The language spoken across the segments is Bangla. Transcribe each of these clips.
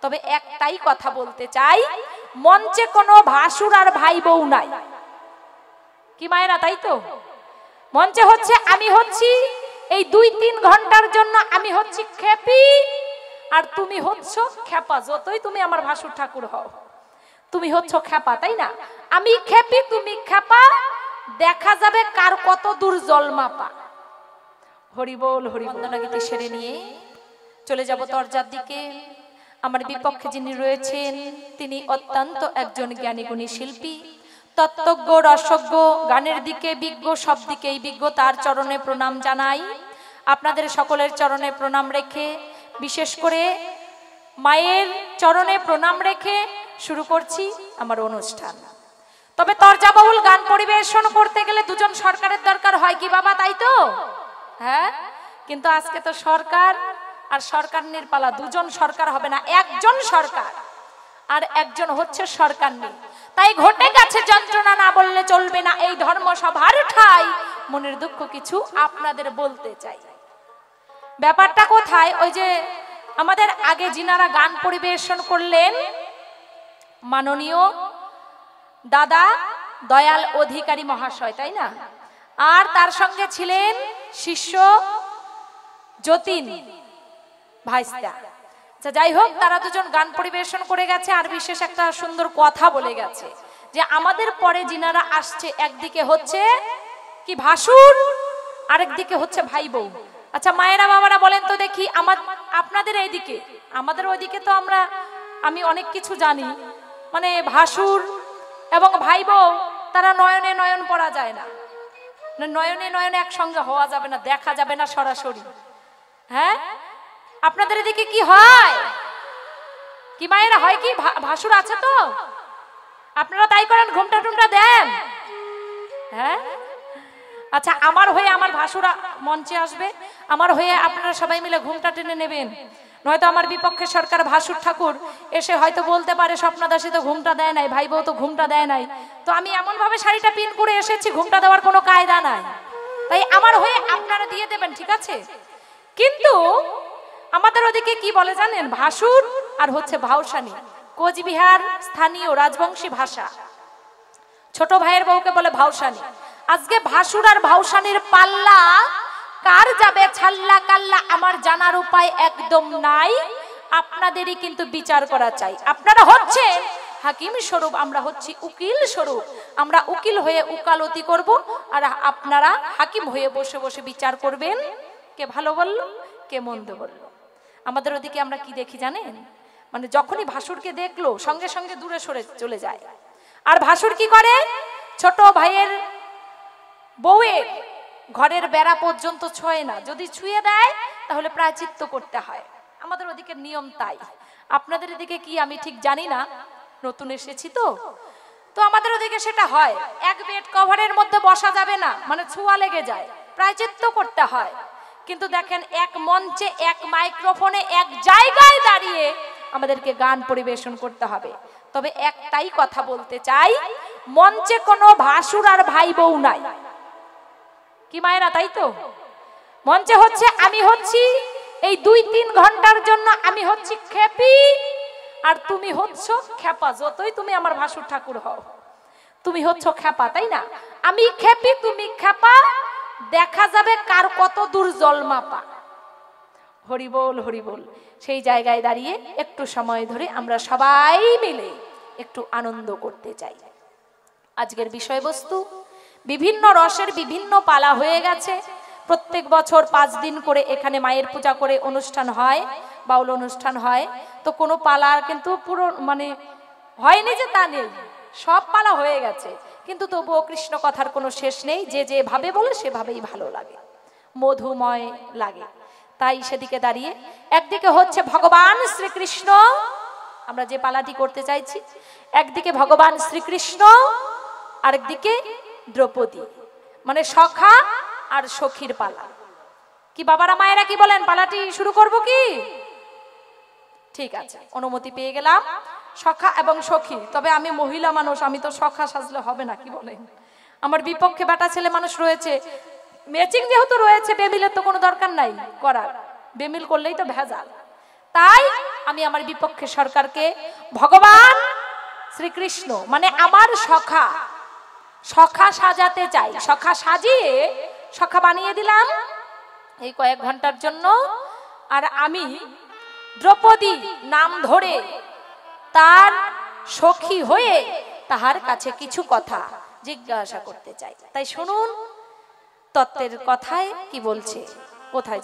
তবে একটাই কথা বলতে চাই, মঞ্চে কোনো ভাসুর আর ভাই বউ নাই। কি মায়েরা, তাই তো? মঞ্চে হচ্ছে আমি হচ্ছি এই 2-3 ঘন্টার জন্য আমি হচ্ছি খেপি, আর তুমি হচ্ছ খেপা। যতই তুমি আমার ভাসুর ঠাকুর হও, তুমি হচ্ছ খেপা, তাই না? আমি খেপি, তুমি খেপা, দেখা যাবে কার কত দূর জল মাপা। হরি বল, হরি বন্দনা গীতি সেরে নিয়ে চলে যাব দরজার দিকে। আমার বিপক্ষে যিনি রয়েছেন তিনি অত্যন্ত একজন জ্ঞানী গুণী শিল্পী, তত্ত্বজ্ঞ, রসজ্ঞ, গানের দিকে বিজ্ঞ, সব দিকেই বিজ্ঞ। তার চরণে প্রণাম জানাই। আপনাদের সকলের চরণে প্রণাম রেখে, বিশেষ করে মায়ের চরণে প্রণাম রেখে শুরু করছি আমার অনুষ্ঠান। তবে তরজাবাউল গান পরিবেশন করতে গেলে দুজন সরকারের দরকার হয় কি বাবা, তাই তো? হ্যাঁ, কিন্তু আজকে তো সরকার আর সরকার নির্পালা, দুজন সরকার হবে না, একজন সরকার আর একজন হচ্ছে সরকার নেই। তাই ঘটে গেছে যন্ত্রণা, না বললে চলবে না এই ধর্মসভার ঠাই। মনের দুঃখ কিছু আপনাদের বলতে চাই। ব্যাপারটা কোথায়, ওই যে আমাদের আগে যিনারা গান পরিবেশন করলেন, মাননীয় দাদা দয়াল অধিকারী মহাশয়, তাই না? আর তার সঙ্গে ছিলেন শিষ্য যতীন ভাইস্তা। যাই হোক, তারা দুজন গান পরিবেশন করে গেছে, আর বিশেষ একটা সুন্দর কথা বলে গেছে যে আমাদের পরে যিনারা আসছে, একদিকে হচ্ছে কি ভাসুর, আরেকদিকে হচ্ছে ভাই বউ। আচ্ছা মায়েরা বাবারা বলেন তো দেখি, আপনাদের এইদিকে, আমাদের ওইদিকে তো আমি অনেক কিছু জানি, মানে ভাসুর এবং ভাই বউ তারা নয়নে নয়ন পড়া যায় না, নয়নে নয়নে একসঙ্গে হওয়া যাবে না, দেখা যাবে না সরাসরি। হ্যাঁ, আপনাদের এদিকে কি হয়? কি মায়েরা হয় কি ভাসুর আছে তো? আপনারা তাই করেন, ঘুমটা টুমটা দেন? হ্যাঁ, আচ্ছা আমার হয়ে আমার ভাসুরা মঞ্চে আসবে, আমার হয়ে আপনারা সবাই মিলে ঘুমটা টেনে নেবেন। নয়তো আমার বিপক্ষে সরকার ভাসুর ঠাকুর এসে হয়তো বলতে পারে স্বপ্নদাসী তো ঘুমটা দেয় নাই, ভাই বউ তো ঘুমটা দেয় নাই, তো আমি এমন ভাবে শাড়িটা পিন করে এসেছি, ঘুমটা দেওয়ার কোনো কায়দা নাই, তাই আমার হয়ে আপনারা দিয়ে দেবেন, ঠিক আছে? কিন্তু আমাদের ওদিকে কি বলে জানেন, ভাসুর আর হচ্ছে ভাউসানি, কোচবিহার স্থানীয় রাজবংশী ভাষা। ছোট ভাইয়ের বউকে বলে ভাউসানি। আজকে ভাসুর আর ভাউসানির পাল্লা কার যাবে ছাল্লা কাল্লা আমার জানার উপায় একদম নাই, আপনাদেরই কিন্তু বিচার করা চাই। আপনারা হচ্ছেন হাকিম স্বরূপ, আমরা হচ্ছি উকিল স্বরূপ। আমরা উকিল হয়ে উকালতি করব, আর আপনারা হাকিম হয়ে বসে বসে বিচার করবেন কে ভালো বলল কে মন্দ বলল। আমাদের ওদিকে আমরা কি দেখি জানেন, মানে যখনই ভাসুরকে দেখলো সঙ্গে সঙ্গে দূরে সরে চলে যায়। আর ভাসুর কি করে, ছোট ভাইয়ের বউয়ের ঘরের বেড়া পর্যন্ত ছোঁয় না, যদি ছুঁয়ে দেয় তাহলে প্রায়শ্চিত্ত করতে হয়। আমাদের ওদিকে নিয়ম তাই। আপনাদের এদিকে কি আমি ঠিক জানি না, নতুন এসেছি তো আমাদের ওদিকে সেটা হয়। এক বেড কভারের মধ্যে বসা যাবে না, মানে ছোঁয়া লেগে যায়, প্রায়শ্চিত্ত করতে হয়। কিন্তু দেখেন এক মঞ্চে এক মাইক্রোফোনে এক জায়গায় দাঁড়িয়ে আমাদেরকে গান পরিবেশন করতে হবে। তবে একটাই কথা বলতে চাই, মঞ্চে কোনো ভাসুর আর ভাই বউ নাই। কি মায়েরা, তাই তো? মঞ্চে হচ্ছে আমি হচ্ছি এই 2-3 ঘন্টার জন্য আমি হচ্ছি খেপি, আর তুমি হচ্ছ খেপা। যতই তুমি আমার ভাসুর ঠাকুর হও, তুমি হচ্ছ খেপা, তাই না? আমি খেপি, তুমি খেপা, দেখা যাবে কার কত দূর জল মাপা। হরি বল, হরি বল। সেই জায়গায় দাঁড়িয়ে একটু সময় ধরে আমরা সবাই মিলে একটু আনন্দ করতে চাই। আজকের বিষয়বস্তু, বিভিন্ন রসের বিভিন্ন পালা হয়ে গেছে। প্রত্যেক বছর 5 দিন করে এখানে মায়ের পূজা করে অনুষ্ঠান হয়, বাউল অনুষ্ঠান হয়। তো কোনো পালার কিন্তু পুরো মানে হয়নি যে তা নেই, সব পালা হয়ে গেছে, কিন্তু তবুও কৃষ্ণ কথার কোনো শেষ নেই। যে যেভাবে বলে সেভাবেই ভালো লাগে, মধুময় লাগে। তাই সেদিকে দাঁড়িয়ে একদিকে হচ্ছে ভগবান শ্রীকৃষ্ণ, আমরা যে পালাটি করতে চাইছি, একদিকে ভগবান শ্রীকৃষ্ণ, আরেকদিকে দ্রৌপদী, মানে সখা আর সখীর পালা। কি বাবারা মায়েরা কি বলেন, পালাটি শুরু করব কি? ঠিক আছে, অনুমতি পেয়ে গেলাম, সখা এবং সখী। তবে আমি মহিলা মানুষ, আমি তো সখা সাজলে হবে না, কি বলেন? আমার বিপক্ষে বেটা ছেলে মানুষ রয়েছে, ম্যাচিং যেহেতু রয়েছে, বেমিলের তো কোনো দরকার নাই করার, বেমিল করলেই তো ভেজাল। তাই আমি আমার বিপক্ষে সরকারকে ভগবান শ্রীকৃষ্ণ মানে আমার সখা সখা সাজাতে চাই, সখা সাজিয়ে সখা বানিয়ে দিলাম এই কয়েক ঘন্টার জন্য। আর আমি দ্রৌপদী নাম ধরে তার সখী হয়ে তাহার কাছে কিছু কথা জিজ্ঞাসা করতে চাই। তাই শুনুন তত্ত্বের কথায় কি বলছে, কোথায়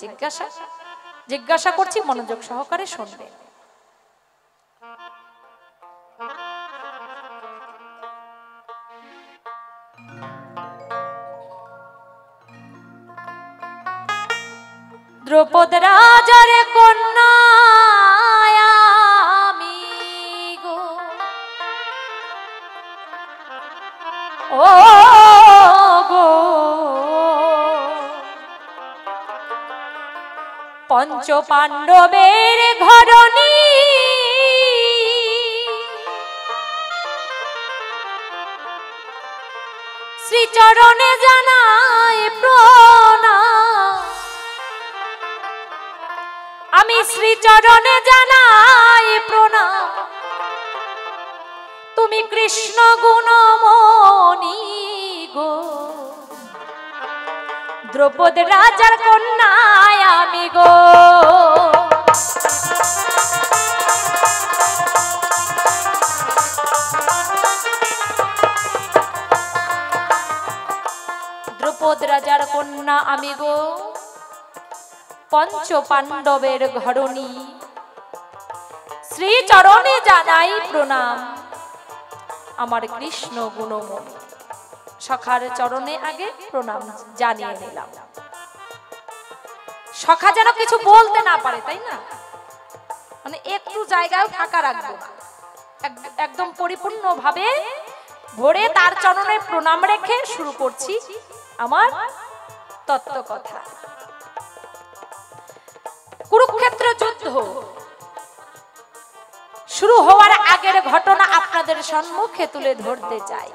জিজ্ঞাসা করছি, মনোযোগ সহকারে শুনবেন। দ্রৌপদ রাজার কন্যা আমি গো, ও গো পঞ্চ পাণ্ডবের ঘরণী শ্রীচরণে জানাই প্রণাম, আমি শ্রীচরণে জানাই প্রণাম, তুমি কৃষ্ণ গুণমণি গো, দ্রৌপদ রাজার কন্যা আমি গো। দ্রৌপদ রাজার কন্যা আমি গো, পঞ্চ পাণ্ডবের ঘরণী শ্রীচরণে জানাই প্রণাম, আমার কৃষ্ণ গুণমণি। সখার চরণে আগে প্রণাম জানিয়ে নিলাম। সখা যেন কিছু বলতে না পারে, তাই না? মানে একটু জায়গায় ফাঁকা রাখবো, একদম পরিপূর্ণ ভাবে ভরে তার চরণে প্রণাম রেখে শুরু করছি আমার তত্ত্ব কথা। কুরুক্ষেত্র যুদ্ধ শুরু হওয়ার আগের ঘটনা আপনাদের সম্মুখে তুলে ধরতে চাই।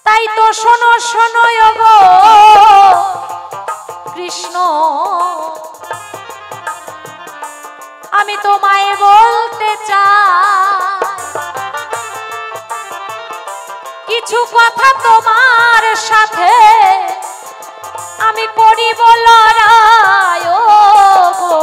তাই তো শোনো শোনো গো কৃষ্ণ, আমি তোমায় বলতে চাই কিছু কথা তোমার সাথে আমি করিব লড়াই গো।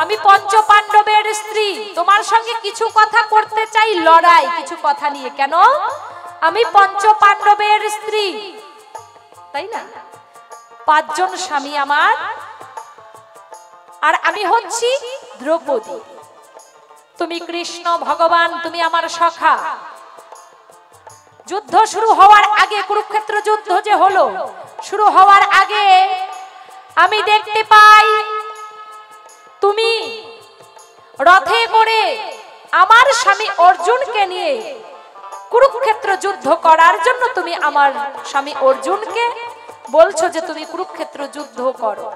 আমি পঞ্চ পাণ্ডবের স্ত্রী, তোমার সঙ্গে কিছু কথা করতে চাই, লড়াই কিছু কথা নিয়ে। কেন? আমি পঞ্চ পাণ্ডবের স্ত্রী, তাই না? 5 জন স্বামী আমার, আর আমি হচ্ছি দ্রৌপদী। তুমি কৃষ্ণ ভগবান, তুমি আমার সখা। যুদ্ধ শুরু হওয়ার আগে, কুরুক্ষেত্র যুদ্ধ যে হলো, শুরু হওয়ার আগে আমি দেখতে পাই তুমি রথে করে আমার স্বামী অর্জুনকে নিয়ে কুরুক্ষেত্র যুদ্ধ করার জন্য তুমি আমার স্বামী অর্জুনকে বলছো যে তুমি কুরুক্ষেত্র যুদ্ধ করো।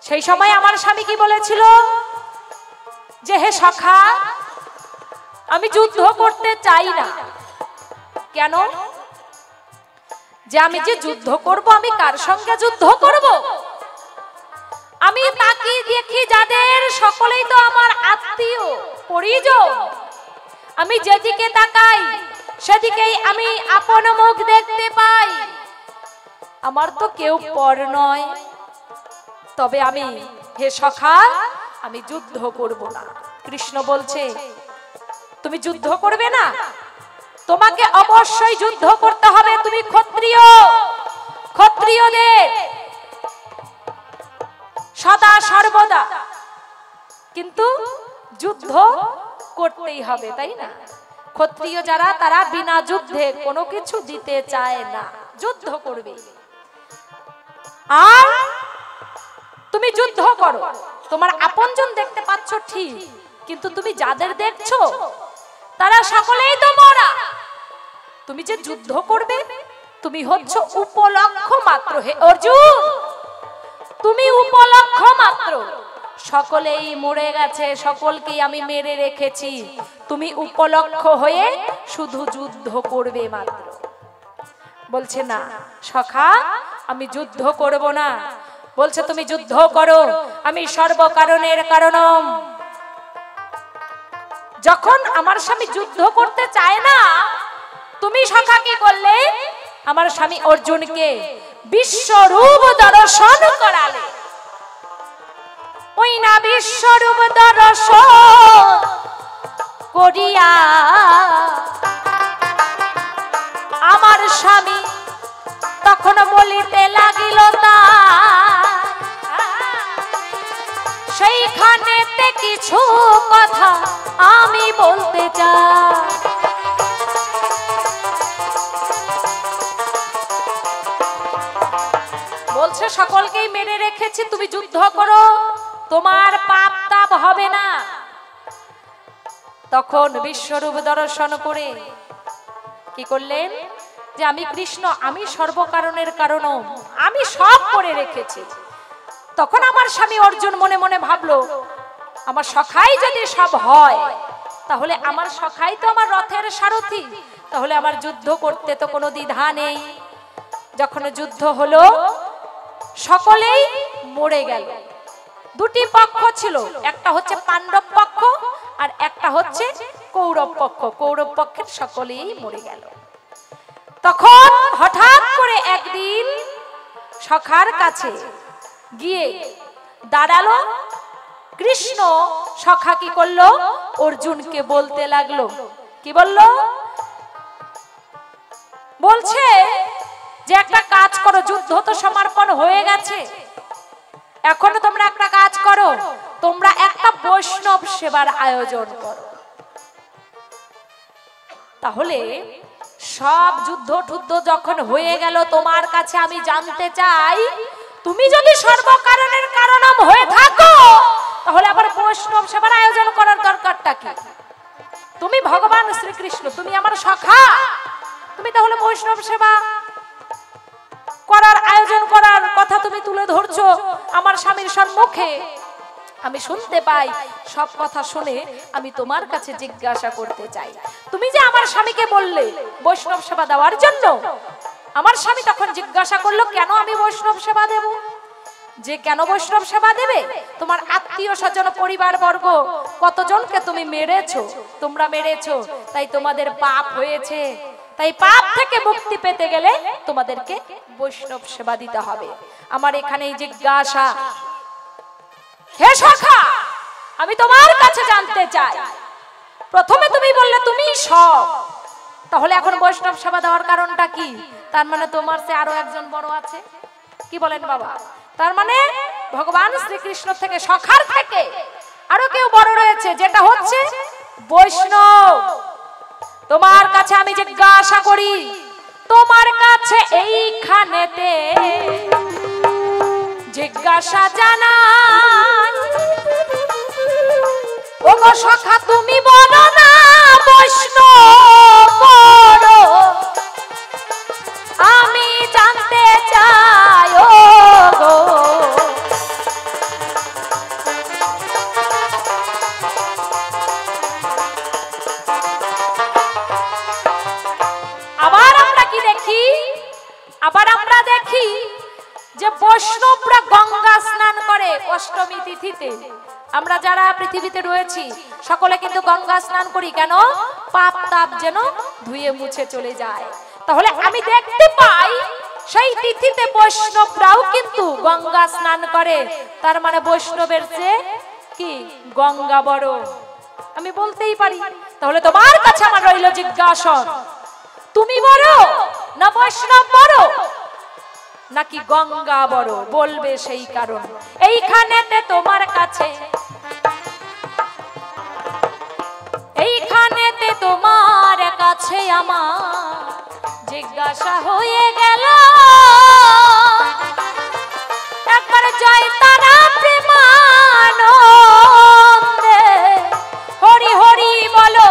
সেই সময় আমার স্বামী কি বলেছিল? যে হে সখা, আমি যুদ্ধ করতে চাই না। কেন? যে আমি যে যুদ্ধ করব, আমি কার সঙ্গে যুদ্ধ করব? আমি তাকিয়ে দেখি যাদের সকলেই তো আমার আত্মীয় পরিজন, আমি যেদিকে তাকাই সেদিকেই আমি আপন মুখ দেখতে পাই। আমার তো কেউ পর নয়। তবে আমি, হে সখা, আমি যুদ্ধ করব না। কৃষ্ণ বলছে তুমি যুদ্ধ করবে না? তোমাকে অবশ্যই যুদ্ধ করতে হবে। তুমি ক্ষত্রিয়, ক্ষত্রিয়দের সদা সর্বদা কিন্তু যুদ্ধ করতেই হবে, তাই না? ক্ষত্রিয় যারা, তারা বিনা যুদ্ধে কোনো কিছু দিতে চায় না, যুদ্ধ করবে। আর তুমি যুদ্ধ করো। তোমার আপনজন দেখতে পাচ্ছ ঠিক, কিন্তু তুমি যাদের দেখছো তারা সকলেই তো মরা। তুমি যে যুদ্ধ করবে, তুমি হচ্ছ উপলক্ষ মাত্র। হে অর্জুন, তুমি উপলক্ষ মাত্র। সকলেই মরে গেছে, সকলকেই আমি মেরে রেখেছি, তুমি উপলক্ষ হয়ে শুধু যুদ্ধ করবে মাত্র। বলছে না সখা, আমি যুদ্ধ করব না। বলছে তুমি যুদ্ধ করো, আমি সর্বকারণের কারণম। যখন আমার স্বামী যুদ্ধ করতে চায় না, তুমি সখা কি করলে? আমার স্বামী অর্জুনকে বিশ্বরূপ দর্শন করালে। ওই না বিশ্বরূপ দর্শন করিয়া আমার স্বামী তখন বলিতে লাগিল তা, সেইখানেতে কিছু কথা আমি বলতে চাই। বলছে সকলকেই মেরে রেখেছি, তুমি যুদ্ধ করো, তোমার পাপ তাপ হবে না। তখন বিশ্বরূপ দর্শন করে কি করলেন? যে আমি কৃষ্ণ, আমি সর্বকারণের কারণ, আমি সব করে রেখেছি। তখন আমার স্বামী অর্জুন মনে মনে ভাবলো, আমার সখাই যদি সব হয়, তাহলে আমার সখাই তো আমার রথের সারথি, তাহলে আমার যুদ্ধ করতে তো কোনো দ্বিধা নেই। যখন যুদ্ধ হলো, সকলেই মরে গেল। দুটি পক্ষ ছিল, একটা হচ্ছে পাণ্ডব পক্ষ আর একটা হচ্ছে কৌরব পক্ষ। কৌরব পক্ষের সকলেই মরে গেল। তখন হঠাৎ করে একদিন সখার কাছে গিয়ে দাঁড়ালো কৃষ্ণ। সখা কি করলো? অর্জুনকে বলতে লাগলো। কি বললো? বলছে যে একটা কাজ করো, যুদ্ধ তো সমর্পণ হয়ে গেছে, এখনো তোমরা একটা কাজ করো, তোমরা একটা বৈষ্ণব সেবার আয়োজন করো। তাহলে সব যুদ্ধ টুদ্ধ যখন হয়ে গেল, তোমার কাছে আমি জানতে চাই, তুমি যদি সর্বকারণের কারণম হয়ে থাকো, তাহলে আবার বৈষ্ণব সেবার আয়োজন করার দরকারটা কি? তুমি ভগবান শ্রীকৃষ্ণ, তুমি আমার সখা, তুমি তাহলে বৈষ্ণব সেবা করার আয়োজন করার কথা তুমি তুলে ধরছো আমার স্বামীর সম্মুখে। আমি শুনতে পাই, সব কথা শুনে আমি তোমার কাছে জিজ্ঞাসা করতে চাই, তুমি যে আমার স্বামীকে বললে বৈষ্ণব সেবা দেওয়ার জন্য, আমার স্বামী তখন জিজ্ঞাসা করলো কেন আমি বৈষ্ণব সেবা দেব? যে কেন বৈষ্ণব সেবা দেবে? তোমার আত্মীয় স্বজন পরিবার বর্গ কতজনকে তুমি মেরেছো, তোমরা মেরেছো, তাই তোমাদের পাপ হয়েছে, তাই পাপ থেকে মুক্তি পেতে গেলে তোমাদেরকে বৈষ্ণব সেবা দিতে হবে। আমার এখানে জিজ্ঞাসা, হে সখা, আমি তোমার কাছে জানতে চাই, প্রথমে তুমি বললে তুমি সব, তাহলে এখন বৈষ্ণব সেবা দেওয়ার কারণটা কি? তার মানে তোমার চেয়ে আরো একজন বড় আছে, কি বলেন বাবা? তার মানে ভগবান শ্রীকৃষ্ণ থেকে, সখার থেকে আরো কেউ বড় রয়েছে, যেটা হচ্ছে বৈষ্ণব। তোমার কাছে আমি জিজ্ঞাসা করি, তোমার কাছে এইখানেতে জিজ্ঞাসা জানাই, ওগো সখা তুমি বলো না বৈষ্ণব বড়, আমি জানতে চাই ওগো। আবার আমরা দেখি যে বৈষ্ণবরা গঙ্গা স্নান করে অষ্টমী তিথিতে। আমরা যারা পৃথিবীতে রয়েছি সকলে কিন্তু গঙ্গা স্নান করি, কেন? পাপ তাপ যেন ধুয়ে মুছে চলে যায়। তাহলে আমি দেখতে পাই সেই তিথিতে বৈষ্ণবরাও কিন্তু গঙ্গা স্নান করে, তার মানে বৈষ্ণবের চেয়ে কি গঙ্গা বড়, আমি বলতেই পারি। তাহলে তোমার কাছে আমার রইল জিজ্ঞাসা, তুমি বড় না বৈষ্ণব বড় নাকি গঙ্গা বড়? বলবে সেই কারণ এইখানেতে তোমার কাছে, এইখানেতে তোমার কাছে আমার জিজ্ঞাসা হয়ে গেল। একবার জয় তারা প্রেমানন্দে হরি হরি বলো,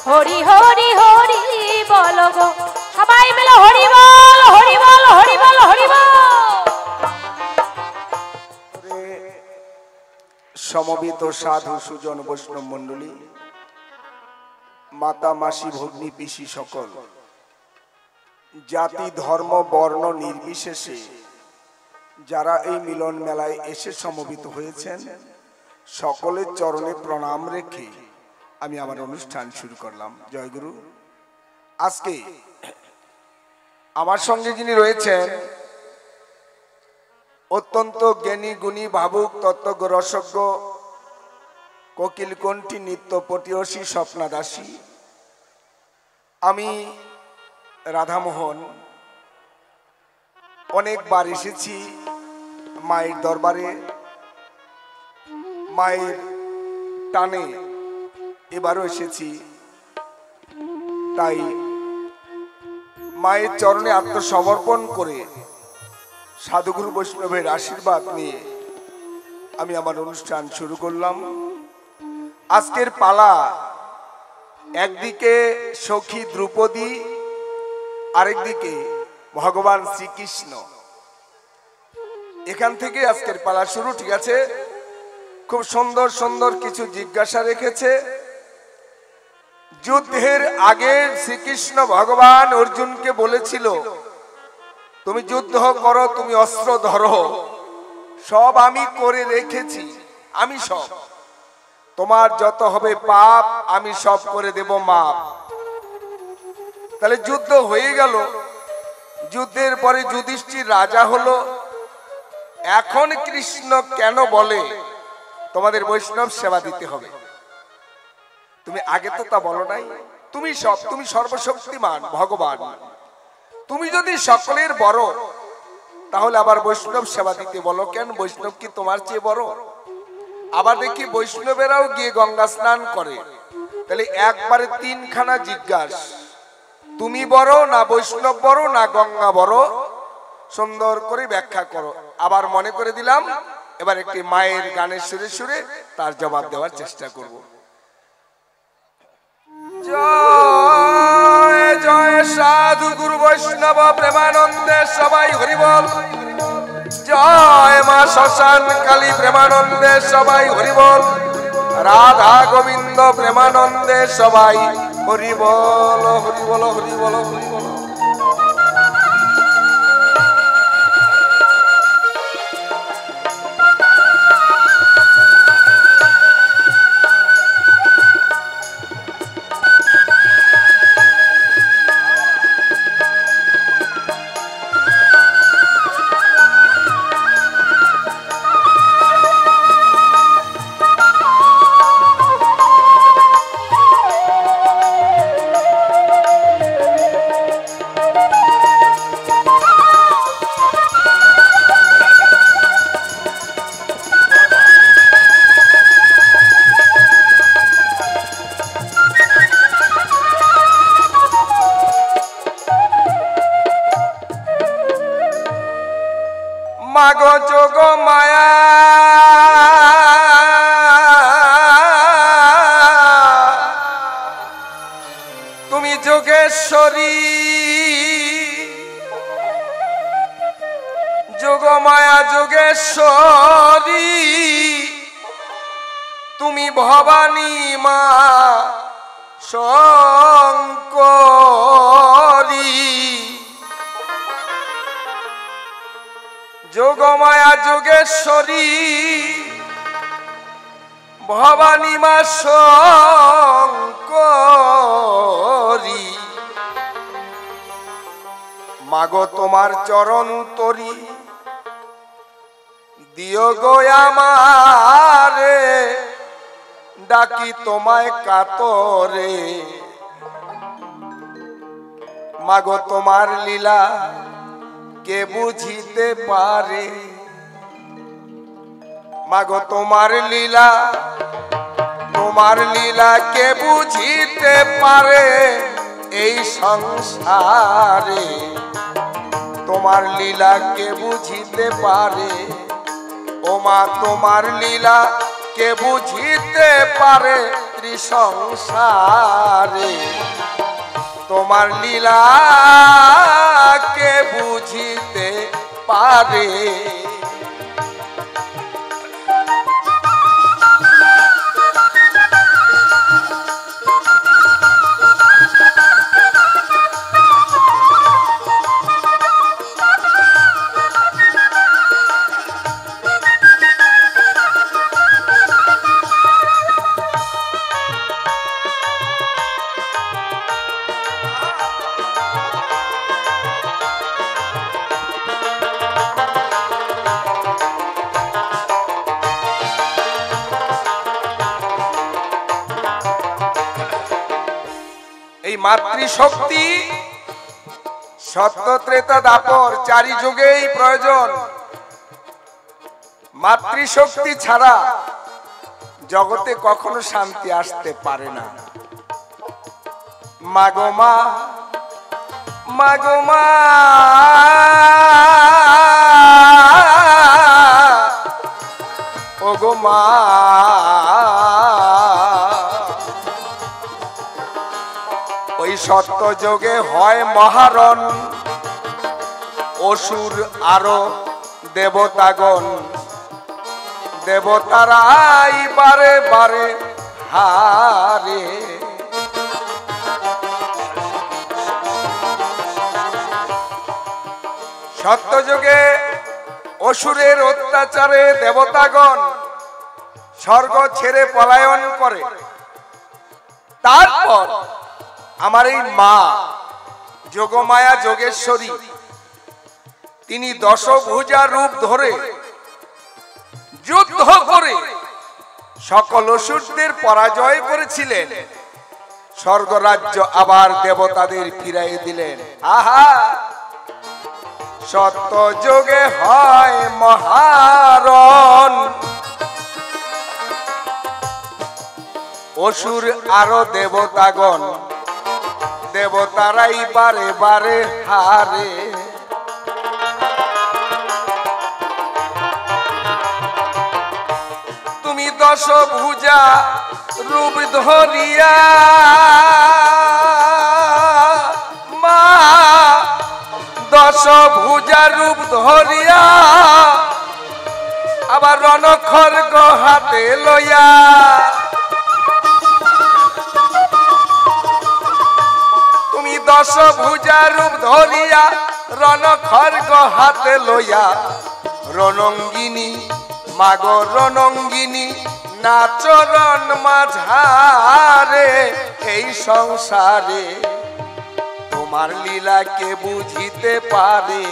হরি হরি হরি বলো গো, সবাই মিলে হরি বল হরি বল হরি বল হরি বল। সমবেত সাধু সুজন বৈষ্ণব মণ্ডলী, মাতা মাসি ভগ্নী পিসি সকল, জাতি ধর্ম বর্ণ নির্বিশেষে যারা এই মিলন মেলায় এসে সমবেত হয়েছেন, সকলের চরণে প্রণাম রেখে আমি আমার অনুষ্ঠান শুরু করলাম। জয়গুরু। আজকে আমার সঙ্গে যিনি রয়েছেন, অত্যন্ত জ্ঞানী গুণী ভাবুক তত্ত্বজ্ঞ রসজ্ঞ কোকিল কণ্ঠী নিত্য পটিয়সী স্বপ্নাদাসী, আমি রাধামোহন। অনেকবার এসেছি মায়ের দরবারে, মায়ের টানে এবারও এসেছি। তাই মায়ের চরণে আত্মসমর্পণ করে সাধুগুরু বৈষ্ণবের আশীর্বাদ নিয়ে আমি আমার অনুষ্ঠান শুরু করলাম। আজকের পালা, একদিকে সখী দ্রৌপদী, আরেকদিকে ভগবান শ্রীকৃষ্ণ। এখান থেকে আজকের পালা শুরু। ঠিক আছে? খুব সুন্দর সুন্দর কিছু জিজ্ঞাসা রেখেছে। যুদ্ধের আগে শ্রীকৃষ্ণ ভগবান অর্জুনকে বলেছিল, তুমি যুদ্ধ করো, তুমি অস্ত্র ধরো, সব আমি করে রেখেছি, আমি সব, তোমার যত হবে পাপ আমি সব করে দেব মাপ। তাহলে যুদ্ধ হয়ে গেল। যুদ্ধের পরে যুধিষ্ঠির রাজা হলো। এখন কৃষ্ণ কেন বলে তোমাদের বৈষ্ণব সেবা দিতে হবে? তুমি আগে তো তা বলো নাই। তুমি সব, তুমি সর্বশক্তিমান ভগবান, তুমি যদি সকলের বড়, তাহলে আবার বৈষ্ণব সেবা দিতে বলো কেন? বৈষ্ণব কি তোমার চেয়ে বড়? আবার দেখি বৈষ্ণবেরাও গিয়ে গঙ্গা স্নান করে। তাহলে একবারে তিনখানা জিজ্ঞাসা, তুমি বড় না বৈষ্ণব বড় না গঙ্গা বড়? সুন্দর করে ব্যাখ্যা করো। আবার মনে করে দিলাম, এবার একটি মায়ের গানের সুরে সুরে তার জবাব দেওয়ার চেষ্টা করব। জয় জয় সাধু গুরু বৈষ্ণব প্রেমানন্দে সবাই হরি বল। জয় মা শ্মশান কালী প্রেমানন্দে সবাই হরি বল। রাধা গোবিন্দ প্রেমানন্দে সবাই হরি বল, হরি বল, হরি বল, হরি বল। মাগো যোগ মায়া তুমি যোগেশ্বরী, যোগ মায়া যোগেশ্বরী তুমি ভবানী মা শঙ্করী। যোগমায়া যোগেশ্বরী ভবানী মা শঙ্করী। মাগো তোমার চরণ তরি দিও গো আমারে, ডাকি তোমায় কাতরে। মাগো তোমার লীলা কে বুঝিতে পারে? মাগো তোমার লীলা, তোমার লীলা কে বুঝিতে পারে এই সংসারে? তোমার লীলা কে বুঝিতে পারে? ও মা তোমার লীলা কে বুঝিতে পারে ত্রিসংসারে? তোমার লীলা কে বুঝিতে পারে? এই মাতৃশক্তি সত্য ত্রেতা দাপর চারি যুগেই প্রয়োজন। মাতৃশক্তি ছাড়া জগতে কখনো শান্তি আসতে পারে না। মাগো মা, মাগো মা, ওগো মা, ওই সত্য যোগে হয় মহারণ, অসুর আরো দেবতাগণ, দেবতারাই বারে বারে হারে। সত্যযুগে অসুরের অত্যাচারে দেবতাগণ স্বর্গ ছেড়ে পলায়ন করে। তারপর আমার এই মা যোগমায়া যোগেশ্বরী তিনি দশভুজা রূপ ধরে যুদ্ধ করে সকল অসুরদের পরাজয় করেছিলেন। স্বর্গরাজ্য আবার দেবতাদের ফিরাই দিলেন। আহা, সত্য যোগে হয় মহারণ, অসুর আরো দেবতাগণ, দেবতারাই বারে বারে হারে। তুমি দশভুজা রূপ ধরিয়া মা, দশভুজা রূপ ধরিয়া আবার রণখড়গ হাতে লইয়া, তুমি দশভুজা রূপ ধরিয়া রণখড়গ হাতে লইয়া রণঙ্গিনী, মাগো রণঙ্গিনী নাচরণ মাঝারে এই সংসারে। তোমার লীলা কে বুঝিতে পারে,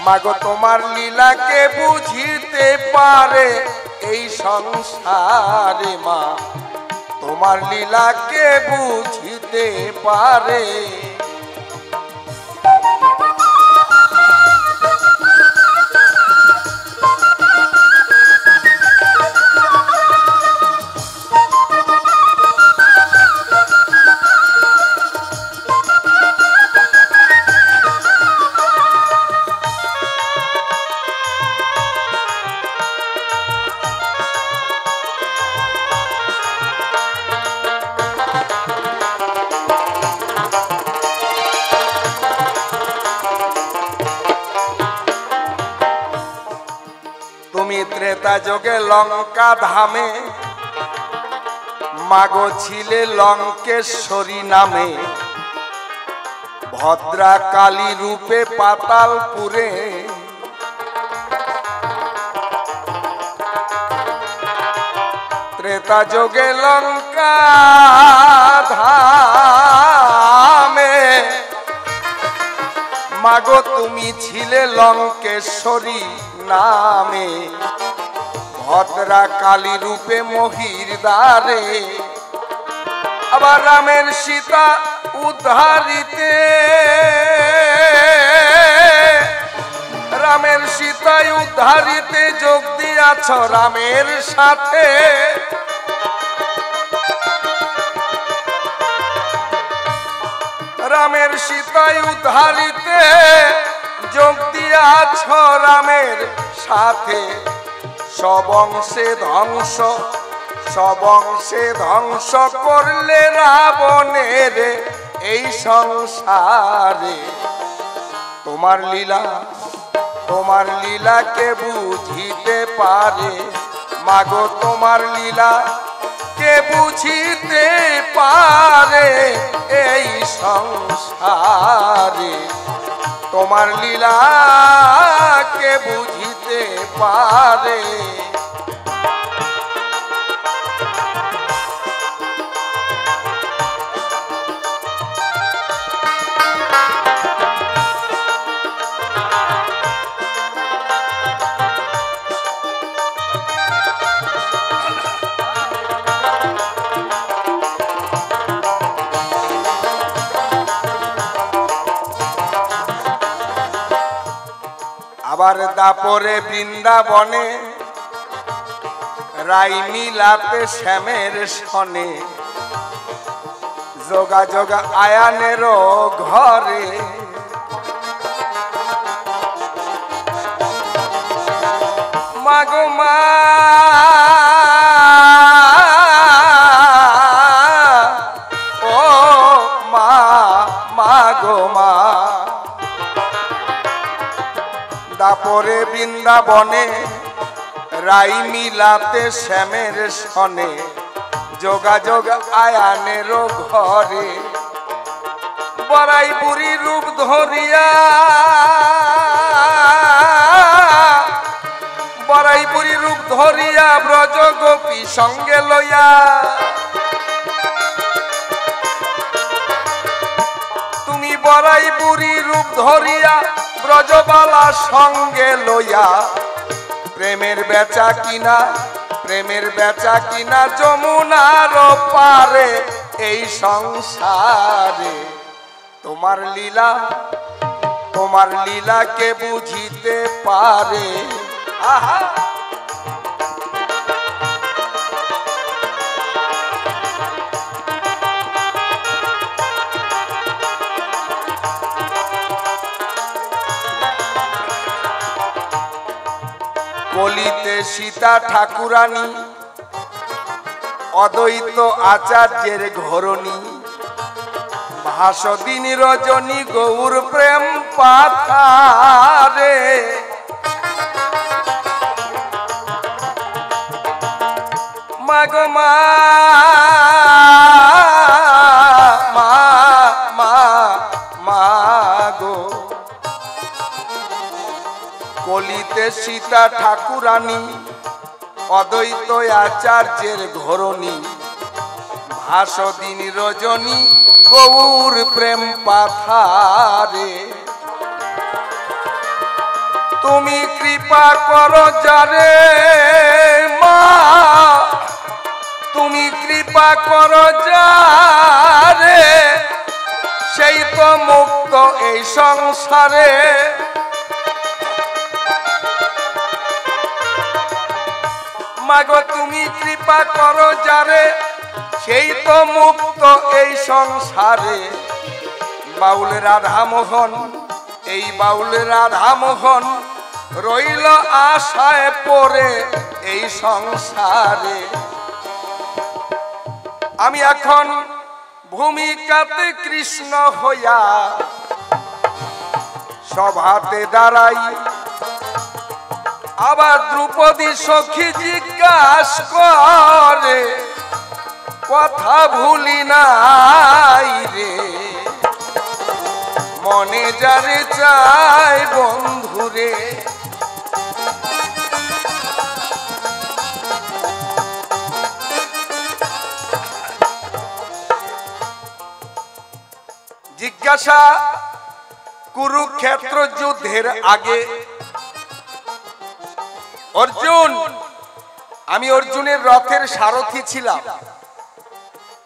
মাগো তোমার লীলা কে বুঝিতে পারে এই সংসারে। মা তোমার লীলা কে বুঝিতে পারে। ত্রেতা যোগে লঙ্কা ধামে মাগো ছিলে লঙ্কেশ্বরী নামে, ভদ্রা কালী রূপে পাতালপুরে ত্রেতা যোগে লঙ্কা ধামে মাগো তুমি ছিলে লঙ্কেশ্বরী নামে, ভদ্রা কালী রূপে মহির দ্বারে। আবার রামের সীতা উদ্ধারিতে, রামের সীতায় উদ্ধারিতে যোগ দিয়াছ রামের সাথে। রামের সীতায় উদ্ধারিতে যোগ দিয়াছ রামের সাথে। সবংশে ধ্বংস, সবংশে ধ্বংস করলে রাবণের এই সংসারে। তোমার লীলা, তোমার লীলা কে বুঝিতে পারে, মাগো তোমার লীলা কে বুঝিতে পারে এই সংসারে। তোমার লীলা কে বুঝিতে পারে। আবার দাপরে বৃন্দাবনে রাই মিলাতে শ্যামের সনে যোগাযোগ আয়ানেরও ঘরে মাগো মা ও মা মাগো মা দাপরে বৃন্দাবনে রাই মিলাতে শ্যামের সনে যোগাযোগ আয়ানেরও ঘরে বড়াই বুড়ি রূপ ধরিয়া বড়াই বুড়ি রূপ ধরিয়া ব্রজ গোপী সঙ্গে লইয়া তুমি বড়াই বুড়ি রূপ ধরিয়া ব্রজবালা সঙ্গে লইয়া প্রেমের বেচা কিনা যমুনার পারে এই সংসারে তোমার লীলা কে বুঝিতে পারে আহা কলিতে সীতা ঠাকুরানী অদ্বৈত আচার্যের ঘরণী ভাসদিন রজনী গৌর প্রেম পাথারে মাগো মা মা মা মাগো কলিতে সীতা ঠাকুরানী অদ্বৈত আচার্যের ঘরণী ভাসদিন রজনী গৌর প্রেম পাথারে তুমি কৃপা করো যারে মা তুমি কৃপা করো যারে সেই তো মুক্ত এই সংসারে মাগো তুমি কৃপা করো যারে সেই তো মুক্ত এই সংসারে বাউল রাধামোহন এই বাউল রাধামোহন রইল আশায় পড়ে এই সংসারে আমি এখন ভূমিকাতে কৃষ্ণ হইয়া সভাতে দাঁড়াই আবার দ্রৌপদী সখী জিজ্ঞাসা করে কথা ভুলি নাই রে মনে যারে চাই বন্ধুরে জিজ্ঞাসা কুরুক্ষেত্র যুদ্ধের আগে অর্জুন আমি অর্জুনের রথের সারথি ছিলাম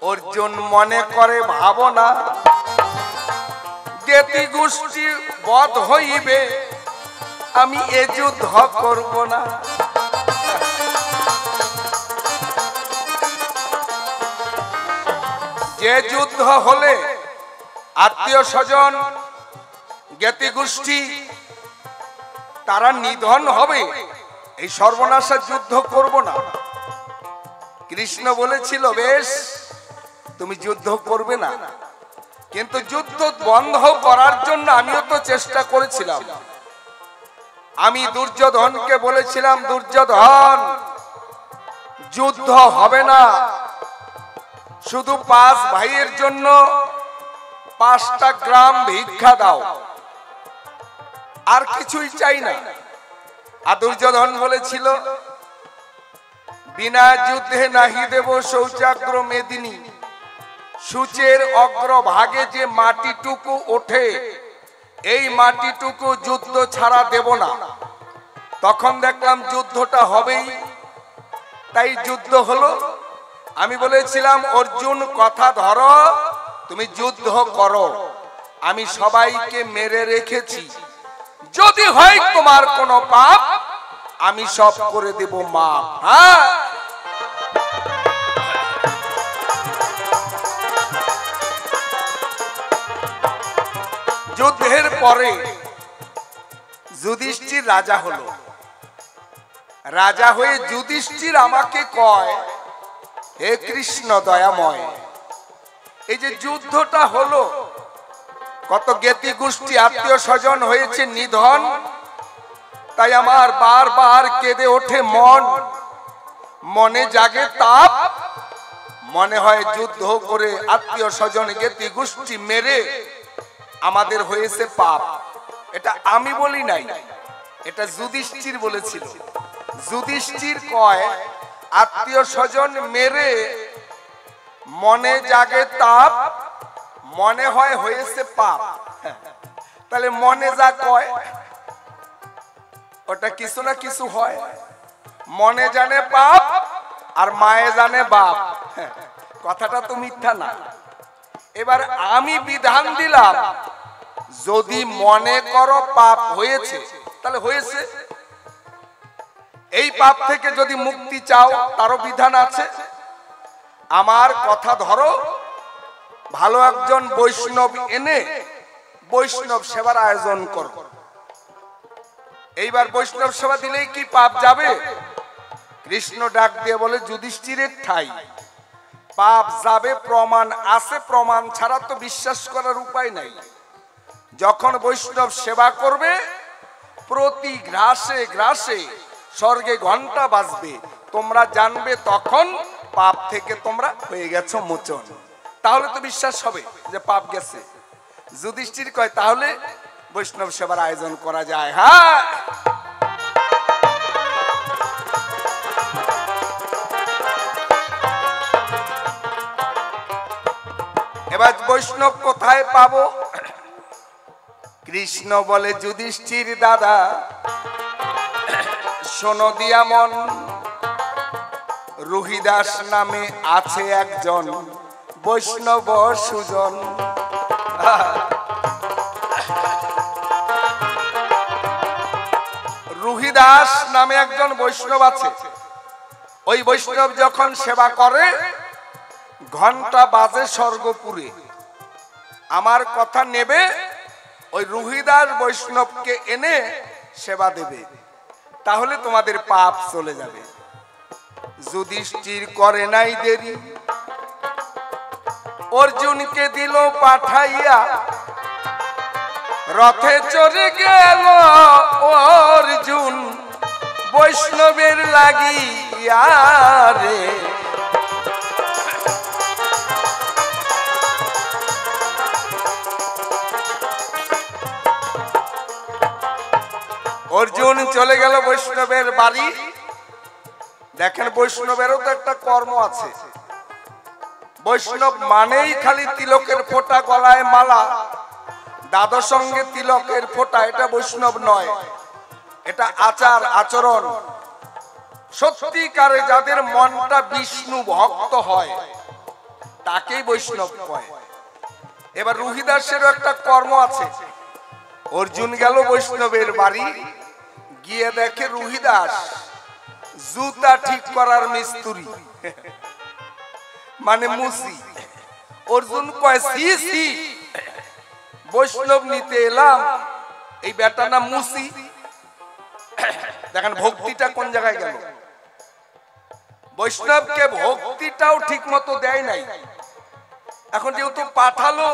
অর্জুন মনে করে ভাবনা জ্ঞাতি গোষ্ঠী বধ হইবে আমি এ যুদ্ধ করব না যে যুদ্ধ হলে আত্মীয় স্বজন জ্ঞাতি গোষ্ঠী তারা নিধন হবে এই সর্বনাশা যুদ্ধ করব না কৃষ্ণ বলেছিল বেশ তুমি যুদ্ধ করবে না কিন্তু যুদ্ধ বন্ধ করার জন্য আমিও তো চেষ্টা করেছিলাম আমি দুর্যোধনকে বলেছিলাম দুর্যোধন যুদ্ধ হবে না শুধু 5 ভাইয়ের জন্য 5টা গ্রাম ভিক্ষা দাও আর কিছুই চাই না আর দুর্যোধন বলেছিল বিনা যুদ্ধে নাহি দেব শৌচাগ্র মেদিনী সূচের অগ্রভাগে যে মাটিটুকু ওঠে এই মাটিটুকু যুদ্ধ ছাড়া দেব না তখন দেখলাম যুদ্ধটা হবেই তাই যুদ্ধ হলো আমি বলেছিলাম অর্জুন কথা ধরো তুমি যুদ্ধ করো আমি সবাইকে মেরে রেখেছি যদি হয় তোমার কোনো পাপ আমি সব করে দেব মাপ। হ্যাঁ, যুদ্ধের পরে যুধিষ্ঠির রাজা হলো। রাজা হয়ে যুধিষ্ঠির আমাকে কয়, হে কৃষ্ণ দয়াময়, এই যে যুদ্ধটা হলো, কত জ্ঞাতি গোষ্ঠী আত্মীয় স্বজন হয়েছে নিধন, তাই আমার বারবার কেঁদে ওঠে মন, মনে জাগে তাপ, মনে হয় যুদ্ধ করে আত্মীয় স্বজন জ্ঞাতি গোষ্ঠী মেরে আমাদের হয়েছে পাপ। এটা আমি বলি নাই, এটা যুধিষ্ঠির বলেছিল। যুধিষ্ঠির কয়, আত্মীয় স্বজন মেরে মনে জাগে তাপ, মনে হয় হয়েছে পাপ। তাহলে মনে যা কয় ওটা কিছু না কিছু হয়। মনে জানে পাপ আর মায়ে জানে বাপ, কথাটা তো মিথ্যা না। এবার আমি বিধান দিলাম, যদি মনে করো পাপ হয়েছে তাহলে হয়েছে, এই পাপ থেকে যদি মুক্তি চাও তারও বিধান আছে। আমার কথা ধরো, ভালো একজন বৈষ্ণব এনে বৈষ্ণব সেবার আয়োজন করো। এইবার বৈষ্ণব সেবা দিলেই কি পাপ যাবে? কৃষ্ণ ডাক দিয়ে বলে, যুধিষ্ঠিরের ঠাই পাপ যাবে, প্রমাণ আছে, প্রমাণ ছাড়া তো বিশ্বাস করার উপায় নাই। যখন বৈষ্ণব সেবা করবে প্রতি গ্রাসে গ্রাসে স্বর্গে ঘন্টা বাজবে, তোমরা জানবে তখন পাপ থেকে তোমরা হয়ে গেছো মোচন। তাহলে তো বিশ্বাস হবে যে পাপ গেছে। যুধিষ্ঠির কয়, তাহলে বৈষ্ণব সেবার আয়োজন করা যায়। হ্যাঁ, এবার বৈষ্ণব কোথায় পাবো? কৃষ্ণ বলে, যুধিষ্ঠির দাদা শোনো দিয়া মন, রুহিদাস নামে আছে একজন বৈষ্ণব সুজন। রুহিদাস নামে একজন বৈষ্ণব আছে। ওই বৈষ্ণব যখন সেবা করে ঘন্টা বাজে স্বর্গপুরে। আমার কথা নেবে, ওই রুহিদাস বৈষ্ণবকে এনে সেবা দেবে, তাহলে তোমাদের পাপ চলে যাবে। যুধিষ্ঠির করে নাই দেরি, অর্জুনকে দিল পাঠাইয়া, রথে চড়ে গেল অর্জুন বৈষ্ণবের লাগিয়া রে। অর্জুন চলে গেল বৈষ্ণবের বাড়ি। দেখেন, বৈষ্ণবেরও তো একটা কর্ম আছে। বৈষ্ণব মানেই খালি তিলকের ফোঁটা, গলায় মালা, দাদর সঙ্গে তিলকের ফোঁটা, এটা বৈষ্ণব নয়। এটা আচার আচরণ। সত্যিকারে যাদের মনটা বিষ্ণু ভক্ত হয় তাকেই বৈষ্ণব কয়। এবার রুহিদাসেরও একটা কর্ম আছে। অর্জুন গেল বৈষ্ণবের বাড়ি, গিয়ে দেখে রুহিদাস জুতা ঠিক করার মিস্ত্রি, মানে মুসি। অর্জুন কয়, সি সি, বৈষ্ণব নিতে এলাম, এই বেটা না মুসি। দেখেন ভক্তিটা কোন জায়গায় গেল। বৈষ্ণবকে ভক্তিটাও ঠিক মতো দেয় নাই। এখন যেহেতু পাঠালো,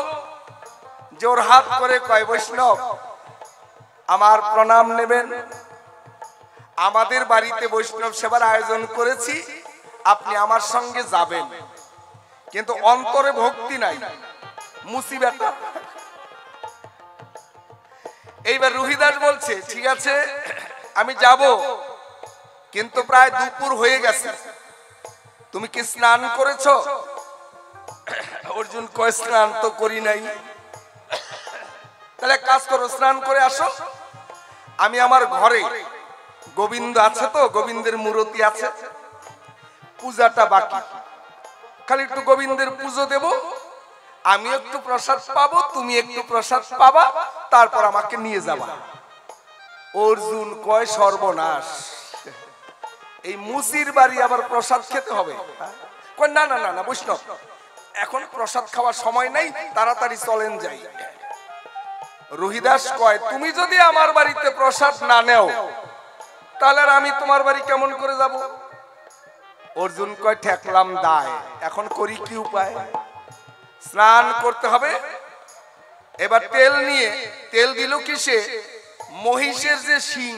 জোর হাত করে কয়, বৈষ্ণব আমার প্রণাম নেবেন, আমাদের বাড়িতে বৈষ্ণব সেবার আয়োজন করেছি, আপনি আমার সঙ্গে যাবেন। কিন্তু অন্তরে ভক্তি নাই, মুসি বেটা। এইবার রুহিদাস বলছে, ঠিক আছে আমি যাব, কিন্তু প্রায় দুপুর হয়ে গেছে, তুমি কি স্নান করেছো? অর্জুন কয়, স্নান তো করি নাই। তাহলে কাজ করো, স্নান করে আসো, আমি আমার ঘরে গোবিন্দ আছে তো, গোবিন্দের মূর্তি আছে, পূজাটা বাকি, খালি একটু গোবিন্দের পুজো দেব, আমি একটু প্রসাদ পাবো, তুমি একটু প্রসাদ পাবা, তারপর আমাকে নিয়ে যাবা। অর্জুন কয় সর্বনাশ, এই মুসির বাড়ি আবার প্রসাদ খেতে হবে? কয় না না না না বৈষ্ণব, এখন প্রসাদ খাওয়ার সময় নাই, তাড়াতাড়ি চলেন যাই। রোহিদাস কয় তুমি যদি আমার বাড়িতে প্রসাদ না নেও তাহলে আর আমি তোমার বাড়ি কেমন করে যাব? অর্জুন কয় ঠেকলাম দায়, এখন করি কি উপায়? স্নান করতে হবে। এবার তেল নিয়ে, তেল দিল কিসে? মহিষের যে শিং,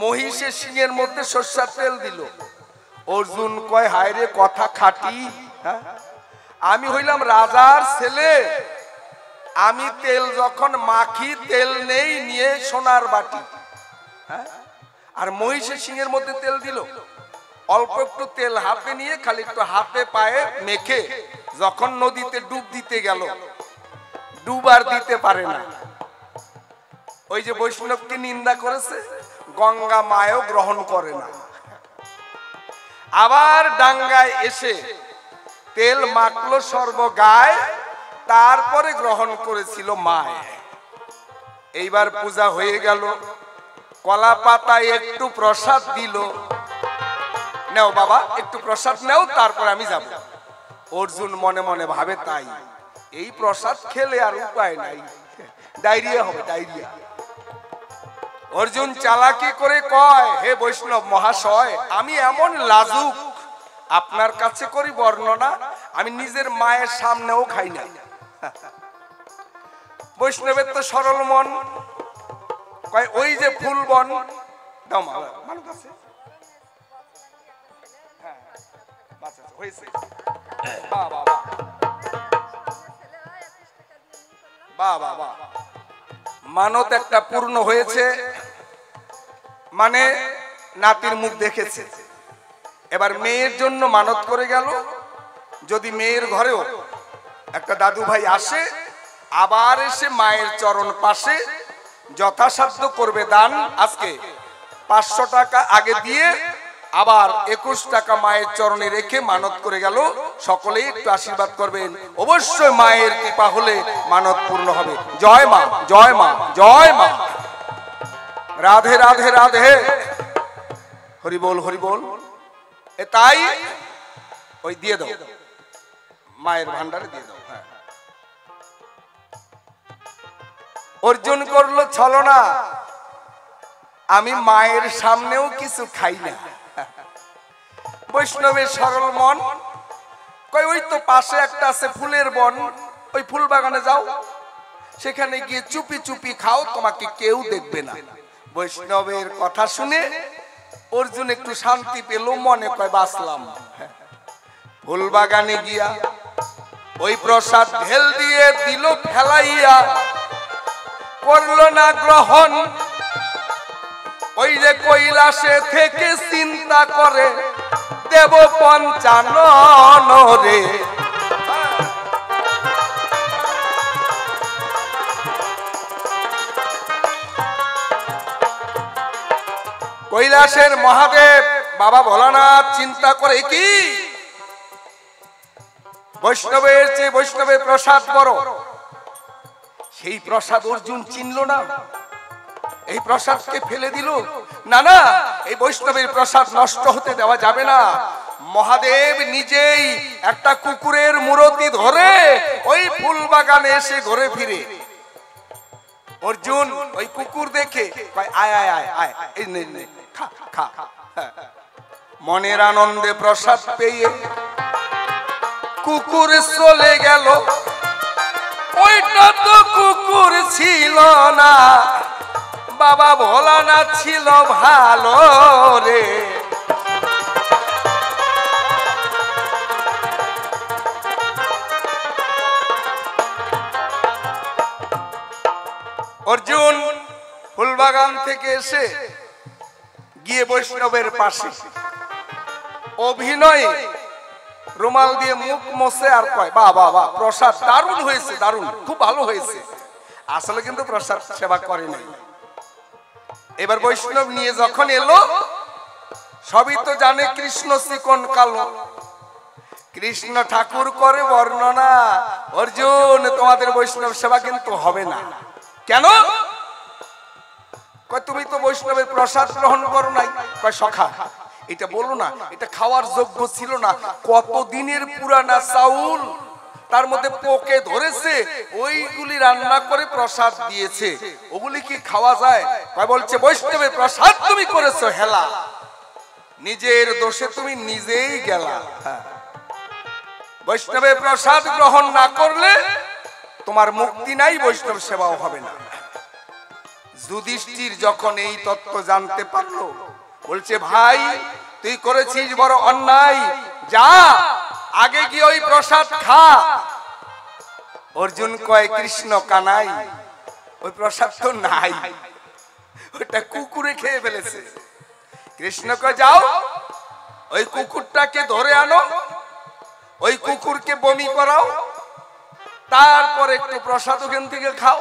মহিষের শিংয়ের মধ্যে সরষের তেল দিল। অর্জুন কয় হায় রে কথা খাঁটি, আমি হইলাম রাজার ছেলে, আমি তেল যখন মাখি তেল নেই নিয়ে সোনার বাটি, আর মহিষের শিংয়ের মধ্যে তেল দিল। অল্প একটু তেল হাতে নিয়ে খালি একটু হাতে পায়ে মেখে যখন নদীতে ডুব দিতে গেল, ডুবার দিতে পারে না। ওই যে বৈষ্ণবকে নিন্দা করেছে, গঙ্গা মায়ও গ্রহণ করে না। আবার ডাঙ্গায় এসে তেল মাখলো সর্বগায়, তারপরে গ্রহণ করেছিল মায়। এইবার পূজা হয়ে গেল, কলা পাতায় একটু প্রসাদ দিল, নেও বাবা একটু প্রসাদ নেও, তারপর আমি যাব। অর্জুন মনে মনে ভাবে তাই, এই প্রসাদ খেলে আর উপায় নাই, ডায়রিয়া হবে ডায়রিয়া। অর্জুন চালাকি করে কয় হে বৈষ্ণব মহাশয়, আমি এমন লাজুক, আপনার কাছে করি বর্ণনা, আমি নিজের মায়ের সামনেও খাই না। বৈষ্ণবের তো সরল মন, কয় ওই যে ফুল বন দাও মানুষ আছে হয়েছে, মানত একটা পূর্ণ হয়েছে, মানে নাতির মুখ দেখেছে। এবার মেয়ের জন্য মানত করে গেল, যদি মেয়ের ঘরেও একটা দাদু ভাই আসে, আবার এসে মায়ের চরণ পাশে যথাসাধ্য করবে দান। আজকে 500 টাকা আগে দিয়ে আবার 21 টাকা মায়ের চরণে রেখে মানত করে গেল। সকলেই একটু আশীর্বাদ করবেন, অবশ্যই মায়ের কৃপা হলে মানত পূর্ণ হবে। জয় মা, জয় মা, জয় মা। রাধে রাধে রাধে, হরি বল হরি বল। এ তাই ওই দিয়ে দাও, মায়ের ভান্ডারে দিয়ে দাও। হ্যাঁ, অর্জুন করলো ছলনা, আমি মায়ের সামনেও কিছু খাই না। বৈষ্ণবের সরল মন কই ওই তো পাশে একটা আছে ফুলের বন, ওই ফুল বাগানে যাও, সেখানে গিয়ে চুপি চুপি খাও, তোমাকে কেউ দেখবে না। বৈষ্ণবের কথা শুনে অর্জুন একটু শান্তি পেল, মনে কয় বাঁচলাম। ফুল বাগানে গিয়া ওই প্রসাদ ঢেল দিয়ে দিল ফেলাইয়া, করলো না গ্রহণ। ওই যে কৈলাসে থেকে চিন্তা করে দেব 55 রে। কৈলাসের মহাদেব বাবা ভোলানাথ চিন্তা করে কি বৈষ্ণবের চেয়ে বৈষ্ণবের প্রসাদ বড়, সেই প্রসাদ অর্জুন চিনল না, এই প্রসাদকে ফেলে দিল। না না, এই বৈষ্ণবের প্রসাদ নষ্ট হতে দেওয়া যাবে না। মহাদেব নিজেই একটা কুকুরের মূরতি ধরে ওই ফুল বাগানে এসে ঘুরে ফিরে। অর্জুন ওই কুকুর দেখে কয় আয় আয় আয় আয়, এই নে নে খা খা। মনের আনন্দে প্রসাদ পেয়ে কুকুর চলে গেল। ওইটা তো কুকুর ছিল না, বাবা ভোলানাথ ছিল ভালো রে। অর্জুন ফুলবাগান থেকে এসে গিয়ে বৈষ্ণবের পাশে অভিনয়ে রুমাল দিয়ে মুখ মোছে আর কয় বাহ বাহ বাহ, প্রসাদ দারুণ হয়েছে, দারুণ, খুব ভালো হয়েছে। আসলে কিন্তু প্রসাদ সেবা করে নাই। এবার বৈষ্ণব নিয়ে যখন এলো, সবই তো জানে কৃষ্ণ চিকন কালো, কৃষ্ণ ঠাকুর করে বর্ণনা, অর্জুন তোমাদের বৈষ্ণব সেবা কিন্তু হবে না। কেন? কয় তুমি তো বৈষ্ণবের প্রসাদ গ্রহণ করো নাই। কয় সখা এটা বলো না, এটা খাওয়ার যোগ্য ছিল না, কত দিনের পুরানা চাউল, তার মধ্যে পোকে ধরেছে, ওইগুলি রান্না করে প্রসাদ দিয়েছে, ওগুলি কি খাওয়া যায়? কয় বলছে বৈষ্ণবের প্রসাদ তুমি করেছো হেলা, নিজের দোষে তুমি নিজেই গেলা। বৈষ্ণবের প্রসাদ গ্রহণ না করলে তোমার মুক্তি নাই, বৈষ্ণব সেবাও হবে না। যুধিষ্ঠির যখন এই তত্ত্ব জানতে পারলো, বলছে ভাই তুই করেছিস বড় অন্যায়, যা আগে গিয়ে ওই প্রসাদ খা। অর্জুন কয় কৃষ্ণ কানাই ওই প্রসাদ তো নাই, ওটা কুকুরে খেয়ে ফেলেছে। কৃষ্ণ কয় যাও ওই কুকুরটাকে ধরে আনো, ওই কুকুরকে বমি করাও, তারপরে একটু প্রসাদ ওখান থেকে খাও,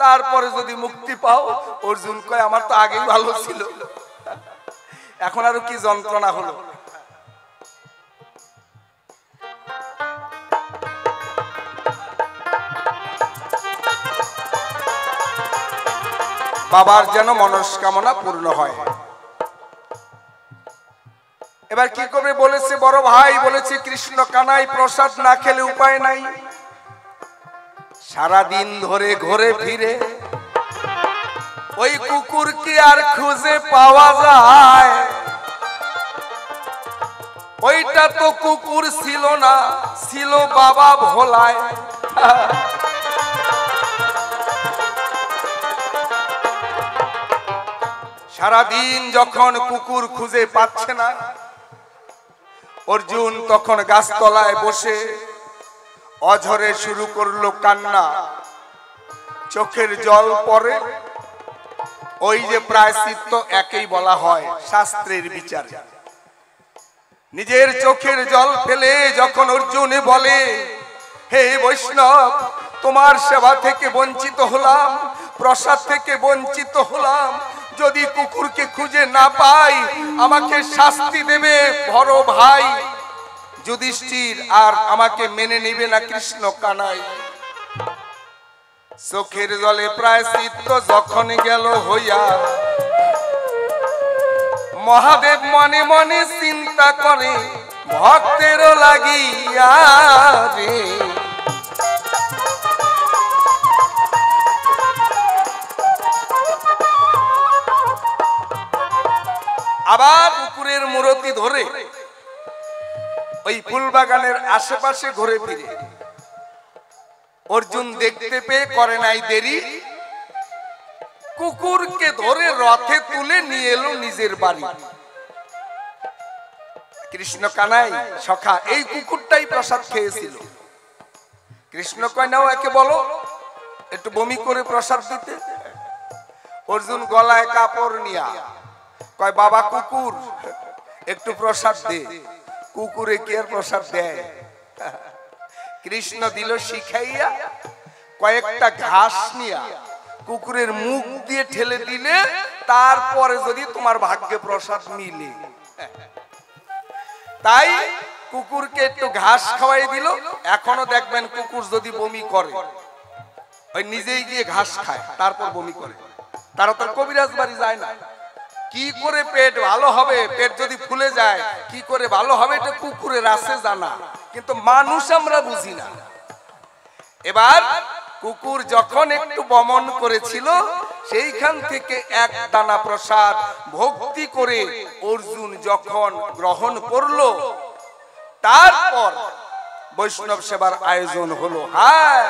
তারপরে যদি মুক্তি পাও। অর্জুন কয় আমার তো আগেই ভালো ছিল, এখন আরো কি যন্ত্রণা হলো। বাবার যেন মনস্কামনা পূর্ণ হয়। এবার কি করবে বলেছে বড় ভাই, বলেছে কৃষ্ণ কানাই প্রসাদ না খেলে উপায় নাই। সারাদিন ধরে ঘুরে ফিরে ওই কুকুরকে আর খুঁজে পাওয়া যায়? ওইটা তো কুকুর ছিল না, ছিল বাবা ভোলায়। সারাদিন যখন কুকুর খুঁজে পাচ্ছে না, অর্জুন তখন গাছতলায় বসে অঝরে শুরু করলো কান্না, চোখের জল পড়ে। ওই যে প্রায়শ্চিত্ত একেই বলা হয় শাস্ত্রের বিচার। নিজের চোখের জল ফেলে যখন অর্জুন বলে হে বৈষ্ণব তোমার সেবা থেকে বঞ্চিত হলাম, প্রসাদ থেকে বঞ্চিত হলাম, যদি কুকুরকে খুঁজে না পাই আমাকে শাস্তি দেবে বড় ভাই যুধিষ্ঠির, আর আমাকে মেনে নেবে না কৃষ্ণ কানাই। চোখের জলে প্রায়শ্চিত্ত যখন গেল হইয়া, মহাদেব মনে মনে চিন্তা করে ভক্তেরও লাগিয়া রে। আবার কুকুরের মূরতি ধরে ওই ফুলবাগানের আশেপাশে ঘুরে ফিরে অর্জুন দেখতে পেয়ে করে নাই দেরি, কুকুরকে ধরে রথে তুলে নিয়ে এলো নিজের বাড়ি। কৃষ্ণ কানাই সখা এই কুকুরটাই প্রসাদ খেয়েছিল। কৃষ্ণ কয় নাও একে বলো একটু বমি করে প্রসাদ দিতে। অর্জুন গলায় কাপড় নিয়া কয় বাবা কুকুর একটু প্রসাদ দে। কুকুরে কি আর প্রসাদ দেয়? কৃষ্ণ দিল শিখাইয়া কয়েকটা ঘাস নিয়া কুকুরের মুখ দিয়ে ঠেলে দিলে তারপরে যদি তোমার ভাগ্যে প্রসাদ মিলে। তাই কুকুরকে একটু ঘাস খাওয়াই দিল। এখনো দেখবেন কুকুর যদি বমি করে ওই নিজেই গিয়ে ঘাস খায় তারপর বমি করে, তারা তো কবিরাজ বাড়ি যায় না। কি করে পেট ভালো হবে, পেট যদি ফুলে যায় কি করে ভালো হবে এটা কুকুরের আছে জানা, কিন্তু মানুষ আমরা বুঝি না। এবার কুকুর যখন একটু বমন করেছিল সেইখান থেকে এক দানা প্রসাদ ভক্তি করে অর্জুন যখন গ্রহণ করলো, তারপর বৈষ্ণব সেবার আয়োজন হলো। হ্যাঁ,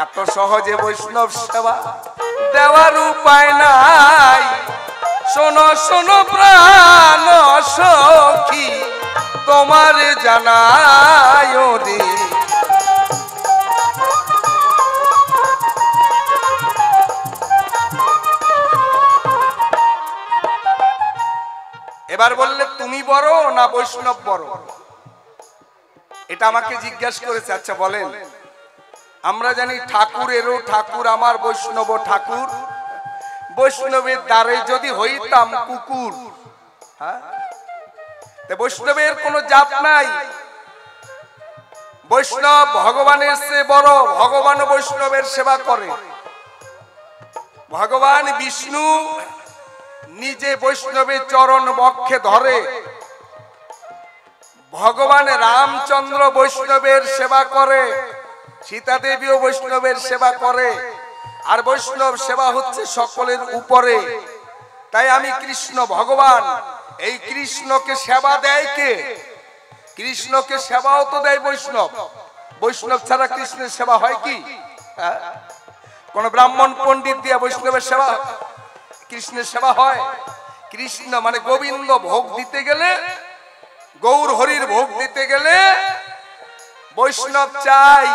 এত সহজে বৈষ্ণব সেবা দেওয়ার উপায় নাই। শোনো শোনো প্রাণ সখী তোমার জানায় রে, এবার বললে তুমি বড় না বৈষ্ণব বড়, এটা আমাকে জিজ্ঞাসা করেছে। আচ্ছা বলেন, আমরা জানি ঠাকুরেরও ঠাকুর আমার বৈষ্ণব ঠাকুর, বৈষ্ণবের দ্বারে যদি হইতাম কুকুর, হ্যাঁ বৈষ্ণবের কোনো জাত নাই। বৈষ্ণব ভগবানের চেয়ে বড়, ভগবান বৈষ্ণবের সেবা করে। ভগবান বিষ্ণু নিজে বৈষ্ণবের চরণ বক্ষে ধরে। ভগবান রামচন্দ্র বৈষ্ণবের সেবা করে, সীতা দেবীও বৈষ্ণবের সেবা করে, আর বৈষ্ণব সেবা হচ্ছে সকলের উপরে। তাই আমি কৃষ্ণ ভগবান, এই কৃষ্ণকে সেবা দেয় কে? কৃষ্ণকে সেবাও তো দেয় বৈষ্ণব। বৈষ্ণব ছাড়া কৃষ্ণের সেবা হয় কি? কোন ব্রাহ্মণ পণ্ডিত দিয়ে বৈষ্ণবের সেবা, কৃষ্ণের সেবা হয়? কৃষ্ণ মানে গোবিন্দ ভোগ দিতে গেলে, গৌর হরির ভোগ দিতে গেলে বৈষ্ণব চাই।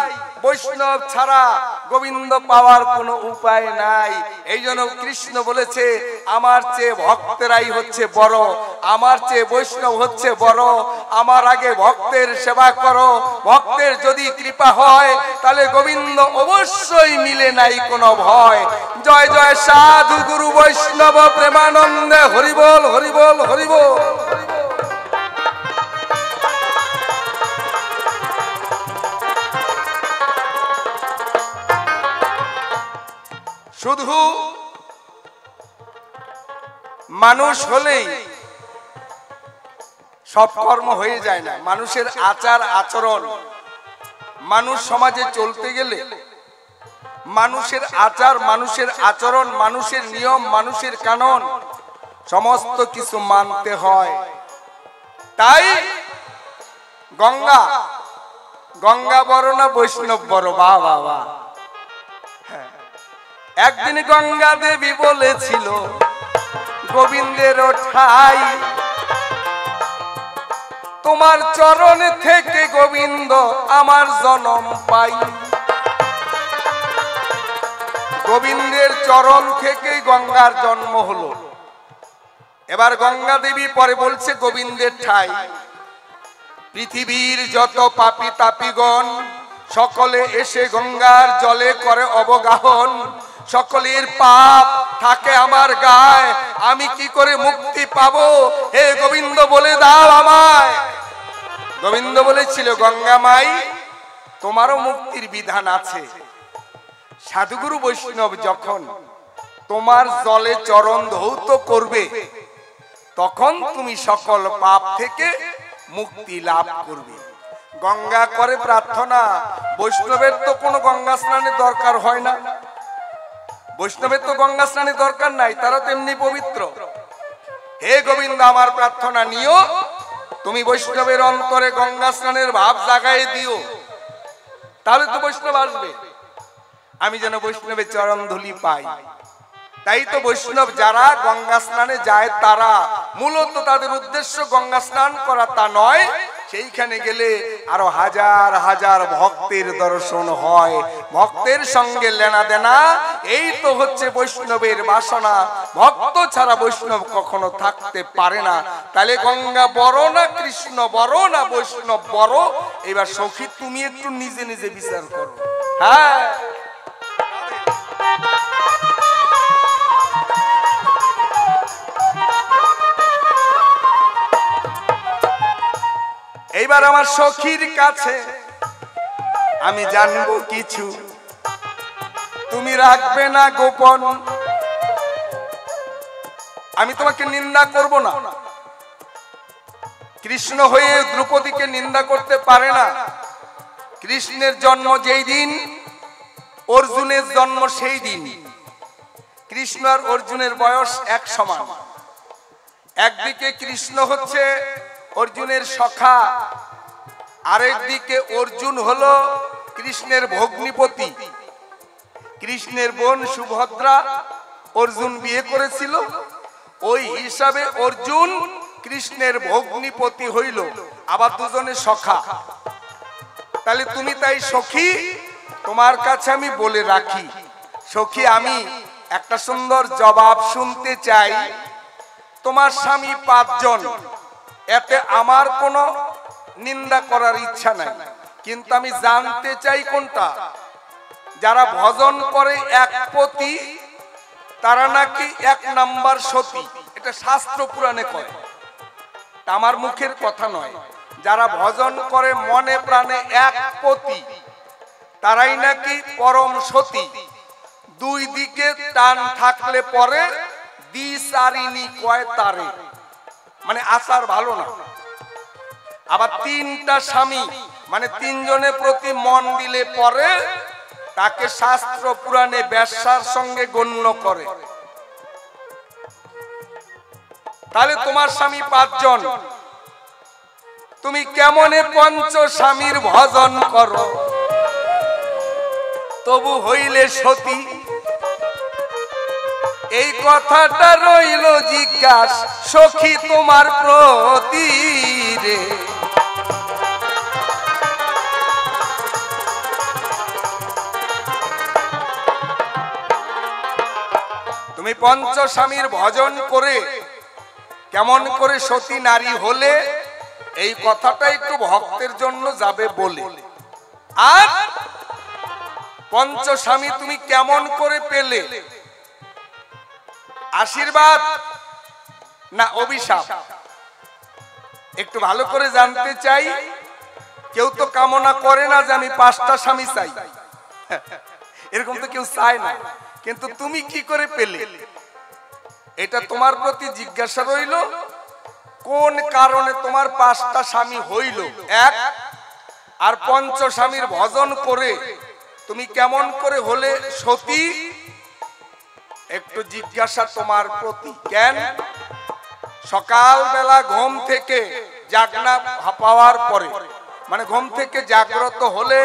বৈষ্ণব ছাড়া গোবিন্দ পাওয়ার কোনো উপায় নাই। এই জন্য কৃষ্ণ বলেছে, আমার চেয়ে ভক্তেরাই হচ্ছে বড়, আমার চেয়ে বৈষ্ণব হচ্ছে বড়। আমার আগে ভক্তের সেবা করো, ভক্তের যদি কৃপা হয় তাহলে গোবিন্দ অবশ্যই মিলে নাই কোনো ভয়। জয় জয় সাধু গুরু বৈষ্ণব প্রেমানন্দে, হরিবোল হরিবোল হরিবোল। শুধু মানুষ হলেই সব কর্ম হয়ে যায় না। মানুষের আচার আচরণ, মানুষ সমাজে চলতে গেলে মানুষের আচার, মানুষের আচরণ, মানুষের নিয়ম, মানুষের কানুন সমস্ত কিছু মানতে হয়। তাই গঙ্গা, গঙ্গা বড় না বৈষ্ণব বড়? বাহ বাহ বাহ। একদিন গঙ্গা দেবী বলেছিল, গোবিন্দের ঠাই তোমার চরণ থেকে গোবিন্দ আমার জন্ম পাই। গোবিন্দের চরণ থেকেই গঙ্গার জন্ম হলো। এবার গঙ্গা দেবী পরে বলছে, গোবিন্দের ঠাই পৃথিবীর যত পাপী তাপীগণ সকলে এসে গঙ্গার জলে করে অবগাহন। সকলের পাপ থাকে আমার গায়ে, আমি কি করে মুক্তি পাবো? হে গোবিন্দ বলে দাও আমায়। গোবিন্দ বলেছিল, গঙ্গা মাই তোমারও মুক্তির বিধান আছে। সাধুগুরু বৈষ্ণব যখন তোমার জলে চরণ ধৌত করবে, তখন তুমি সকল পাপ থেকে মুক্তি লাভ করবে। গঙ্গা করে প্রার্থনা। বৈষ্ণবের তো কোনো গঙ্গা স্নানের দরকার হয় না। বৈষ্ণবের তো গঙ্গা স্নানের দরকার নাই, তারা তেমনি পবিত্র। হে গোবিন্দ আমার প্রার্থনা নিও, তুমি বৈষ্ণবের অন্তরে গঙ্গা স্নানের ভাব জাগায় দিও, তাহলে তো বৈষ্ণব আসবে। আমি যেন বৈষ্ণবের চরণ ধুলি পাই। তাই তো বৈষ্ণব যারা গঙ্গা স্নানে যায়, তারা মূলত তাদের উদ্দেশ্য গঙ্গা স্নান করা তা নয়। সেইখানে গেলে আরো হাজার হাজার ভক্তের দর্শন হয়, ভক্তের সঙ্গে লেনা দেনা। এই তো হচ্ছে বৈষ্ণবের বাসনা। ভক্ত ছাড়া বৈষ্ণব কখনো থাকতে পারে না। তাহলে গঙ্গা বড় না কৃষ্ণ বড় না বৈষ্ণব বড়? এবার সখী তুমি একটু নিজে নিজে বিচার করো। হ্যাঁ, এইবার আমার সখীর কাছে আমি জানবো কিছু, তুমি রাখবে না গোপন। আমি তোমাকে নিন্দা করব না। কৃষ্ণ হয়ে দ্রৌপদীকে নিন্দা করতে পারে না। কৃষ্ণের জন্ম যেই দিন, অর্জুনের জন্ম সেই দিন। কৃষ্ণ আর অর্জুনের বয়স এক সমান। একদিকে কৃষ্ণ হচ্ছে অর্জুনের সখা, আরেকদিকে অর্জুন হলো কৃষ্ণের ভগ্নিপতি। কৃষ্ণের বোন সুভদ্রা অর্জুন বিয়ে করেছিল, ওই হিসাবে অর্জুন কৃষ্ণের ভগ্নিপতি হইল, আবার দুজনে সখা। তাহলে তুমি তাই সখী, তোমার কাছে আমি বলে রাখি সখী, আমি একটা সুন্দর জবাব শুনতে চাই। তোমার স্বামী 5 জন, এতে আমার কোনো নিন্দা করার ইচ্ছা নাই, কিন্তু আমি জানতে চাই কোনটা। যারা ভজন করে এক পতি, তারা নাকি 1 নাম্বার সতী। এটা শাস্ত্র পুরাণে কয়, আমার মুখের কথা নয়। যারা ভজন করে মনে প্রাণে এক পতি, তারাই নাকি পরম সতী। দুই দিকে টান থাকলে পরে দ্বিচারিণী কয় তারে, মানে আচার ভালো না। আবার তিনটা স্বামী মানে তিনজনের প্রতি মন দিলে পরে তাকে শাস্ত্র পুরাণে বেশ্যার সঙ্গে গণ্য করে। তাহলে তোমার স্বামী 5 জন, তুমি কেমনে পঞ্চ স্বামীর ভজন করো তবু হইলে সতী? এই কথাটা রইল জিজ্ঞাস সখী তোমার প্রতি রে। তুমি পঞ্চ স্বামীর ভজন করে কেমন করে সতী নারী হলে, এই কথাটা একটু ভক্তের জন্য যাবে বলে। আর পঞ্চ স্বামী তুমি কেমন করে পেলে, আশীর্বাদ না অভিশাপ, একটু ভালো করে জানতে চাই। কেউ তো কামনা করে না যে আমি 5টা স্বামী চাই, এরকম তো কেউ চায় না। কিন্তু তুমি কি করে পেলে, এটা তোমার প্রতি জিজ্ঞাসা রইল। কোন কারণে তোমার 5টা স্বামী হইল? এক, আর পঞ্চ স্বামীর ভজন করে তুমি কেমন করে হলে সতী, একটু জিজ্ঞাসা তোমার প্রতি। কেন? সকালবেলা ঘুম থেকে জাগনা পাওয়ার পরে, মানে ঘুম থেকে জাগ্রত হলে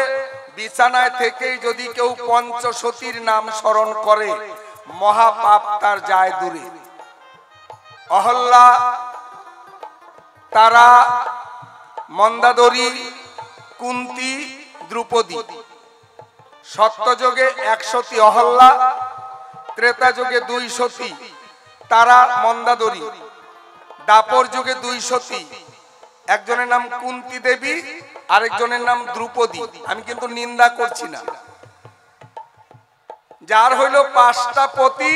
বিছানায় থেকেই যদি কেউ পঞ্চসতীর নাম স্মরণ করে মহাপাপ তার যায় দূরে। অহল্যা, তারা, মন্দাদরী, কুন্তী, দ্রৌপদী। সত্যযুগে 1 সতী অহল্যা, ত্রেতা যুগে 2 সতী তারা, মন্দাদরী। দাপর যুগে 2 সতী, একজনের নাম কুন্তী দেবী, আরেকজনের নাম দ্রৌপদী। আমি কিন্তু নিন্দা করছি না। যার হইল 5টা পতি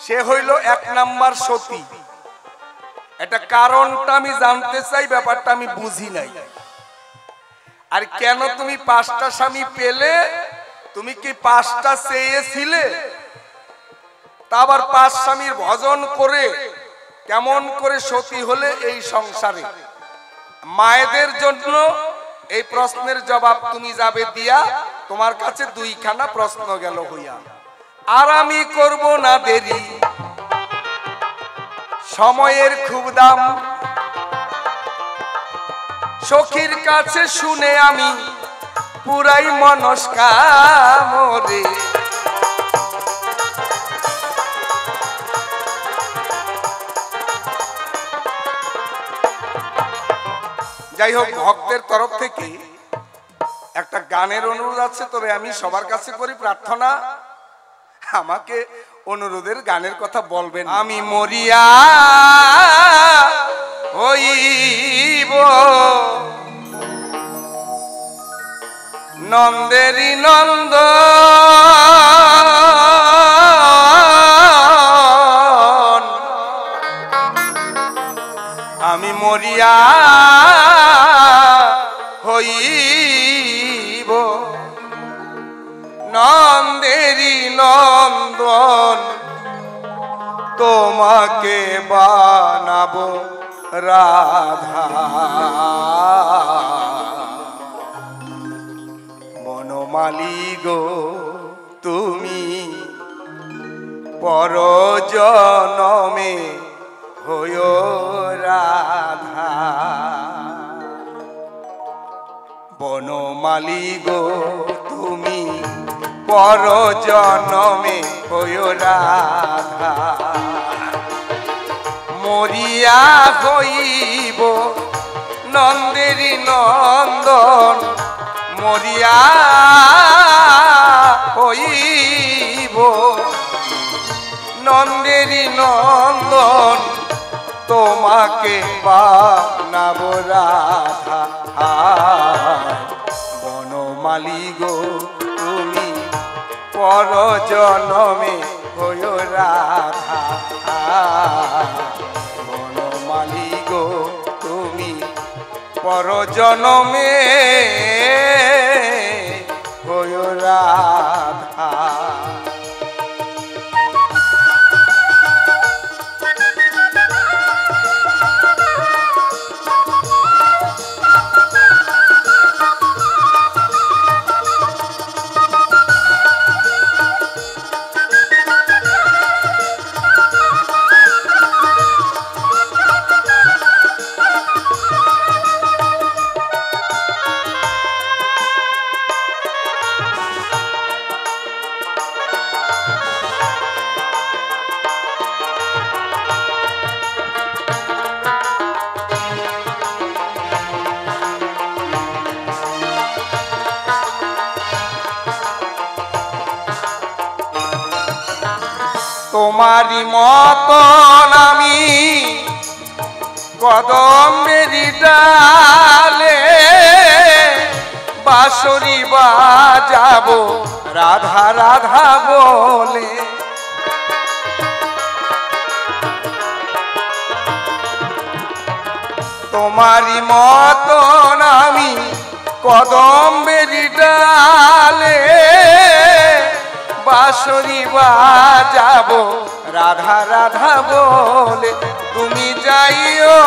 সে হইল 1 নাম্বার সতী। এটা কারণটা আমি জানতে চাই, ব্যাপারটা আমি বুঝি নাই। আর কেন তুমি 5টা স্বামী পেলে? তুমি কি 5টা চেয়েছিলে? তা আবার 5 স্বামীর ভজন করে কেমন করে সতী হলে এই সংসারে? মায়েদের জন্য এই প্রশ্নের জবাব তুমি যাবে দিয়া, তোমার কাছে 2খানা প্রশ্ন গেল হইয়া। আর আমি করব না দেরি, সময়ের খুব দাম, সখীর কাছে শুনে আমি পুরাই মনস্কামরে। যাই হোক, ভক্তের তরফ থেকে একটা গানের অনুরোধ আছে, তবে আমি সবার কাছে করি প্রার্থনা, আমাকে অনুরোধের গানের কথা বলবেন। আমি মরিয়া হইব নন্দেরি নন্দ, আমি মরিয়া হইব নন্দেরি নন্দন, তোমাকে বানাবো রাধা। বনমালী গো তুমি পরজনমে হয়ো রাধা। বনমালী গো তুমি পরজনমে হয়ো রাধা। মরিয়া হইব নন্দেরি নন্দন, মরিয়া হইব নন্দেরি নন্দন, তোমাকে বানাবো রাধা। বনমালী গো তুমি পরজনমে হয়ো রাধা। বনমালী গো তুমি পরজনমে হয়ো রাধা। তোমারি মতন আমি কদমেরি ডালে বাঁশরি বাজাবো রাধা রাধা বলে। তোমারি মতন আমি কদমেরি ডালে বাঁশরি বাজাবো রাধা রাধা বলে। তুমি যাইও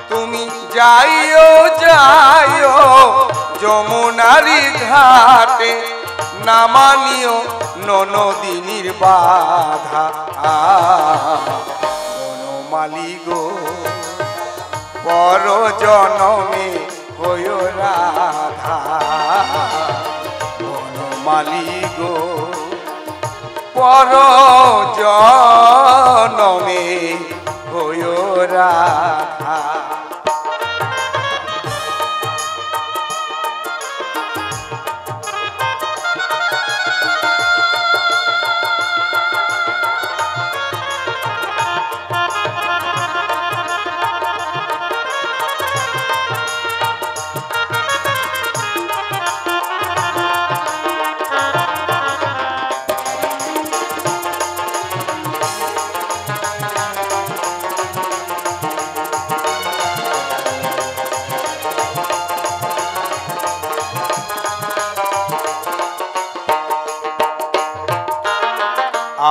তুমি যাইও যাইও যমুনারি ঘাটে, নামানিও ননদিনীর বাধা। বনমালী গো পর জনমে হয় রাধা। বনমালী গো পর জনমে হয় রাধা।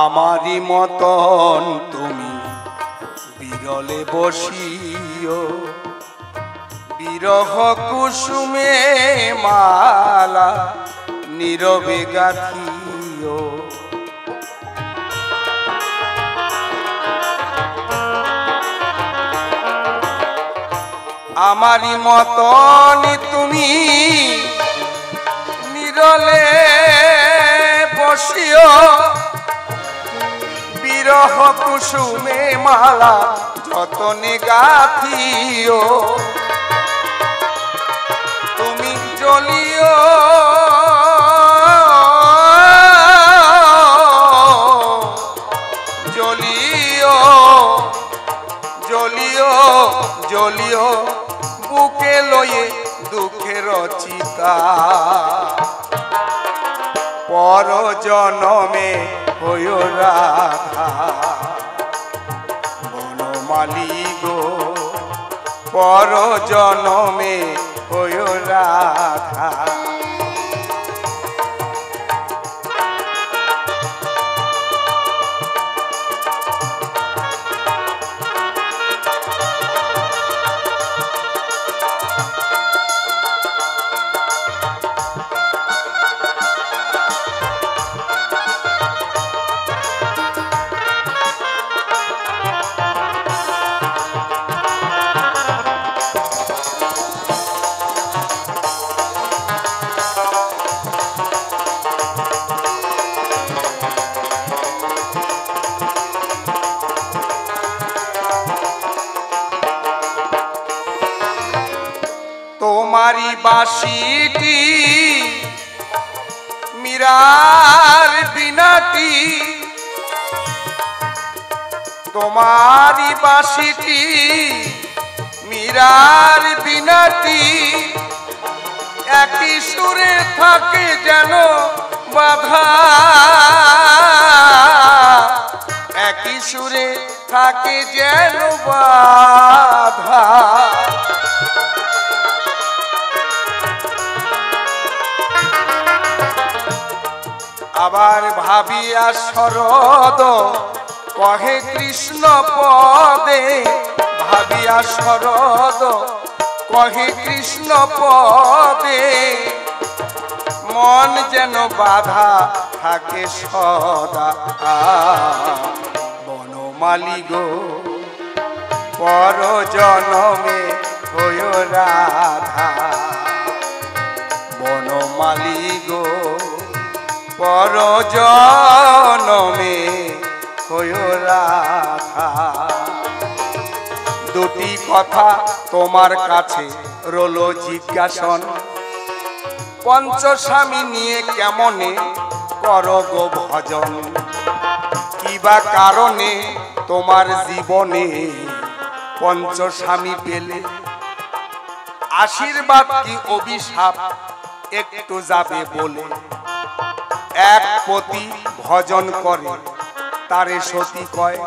আমারি মতন তুমি বিরলে বসিও, বিরহ কুসুমে মালা নীরবে গাথিও। আমারি মতন তুমি নিরলে বসিও, বিরহ কুসুমে মালা যতনে গাথিও। তুমি জ্বলিও জ্বলিও জ্বলিও জ্বলিও বুকে লয়ে দুঃখের চিতা। পর জনমে হয় রাধা। বনমালী গো পর জনমে হয় রাধা। তোমারি বাঁশিটি মীরার বিনাটি, তোমারি বাঁশিটি মীরার বিনাটি। একই সুরে থাকে যেন বাধা, একই সুরে থাকে যেন বাধা। আবার ভাবিয়া শরদ কহে কৃষ্ণ পদে, ভাবিয়া শরদ কহে কৃষ্ণ পদে, মন যেন বাধা থাকে সদা। বনমালী গো পর জনমে হইও রাধা, বনমালী গো পর জনমে হইও রাধা। দুটি কথা তোমার কাছে রলো জিজ্ঞাসন, পঞ্চস্বামী নিয়ে কেমনে করো গো ভজন, কিবা কারণে তোমার জীবনে পঞ্চস্বামী পেলে, আশীর্বাদ কি অভিশাপ একটু যাবে বলে। এক পতি ভজন করে তারে সতী কয়,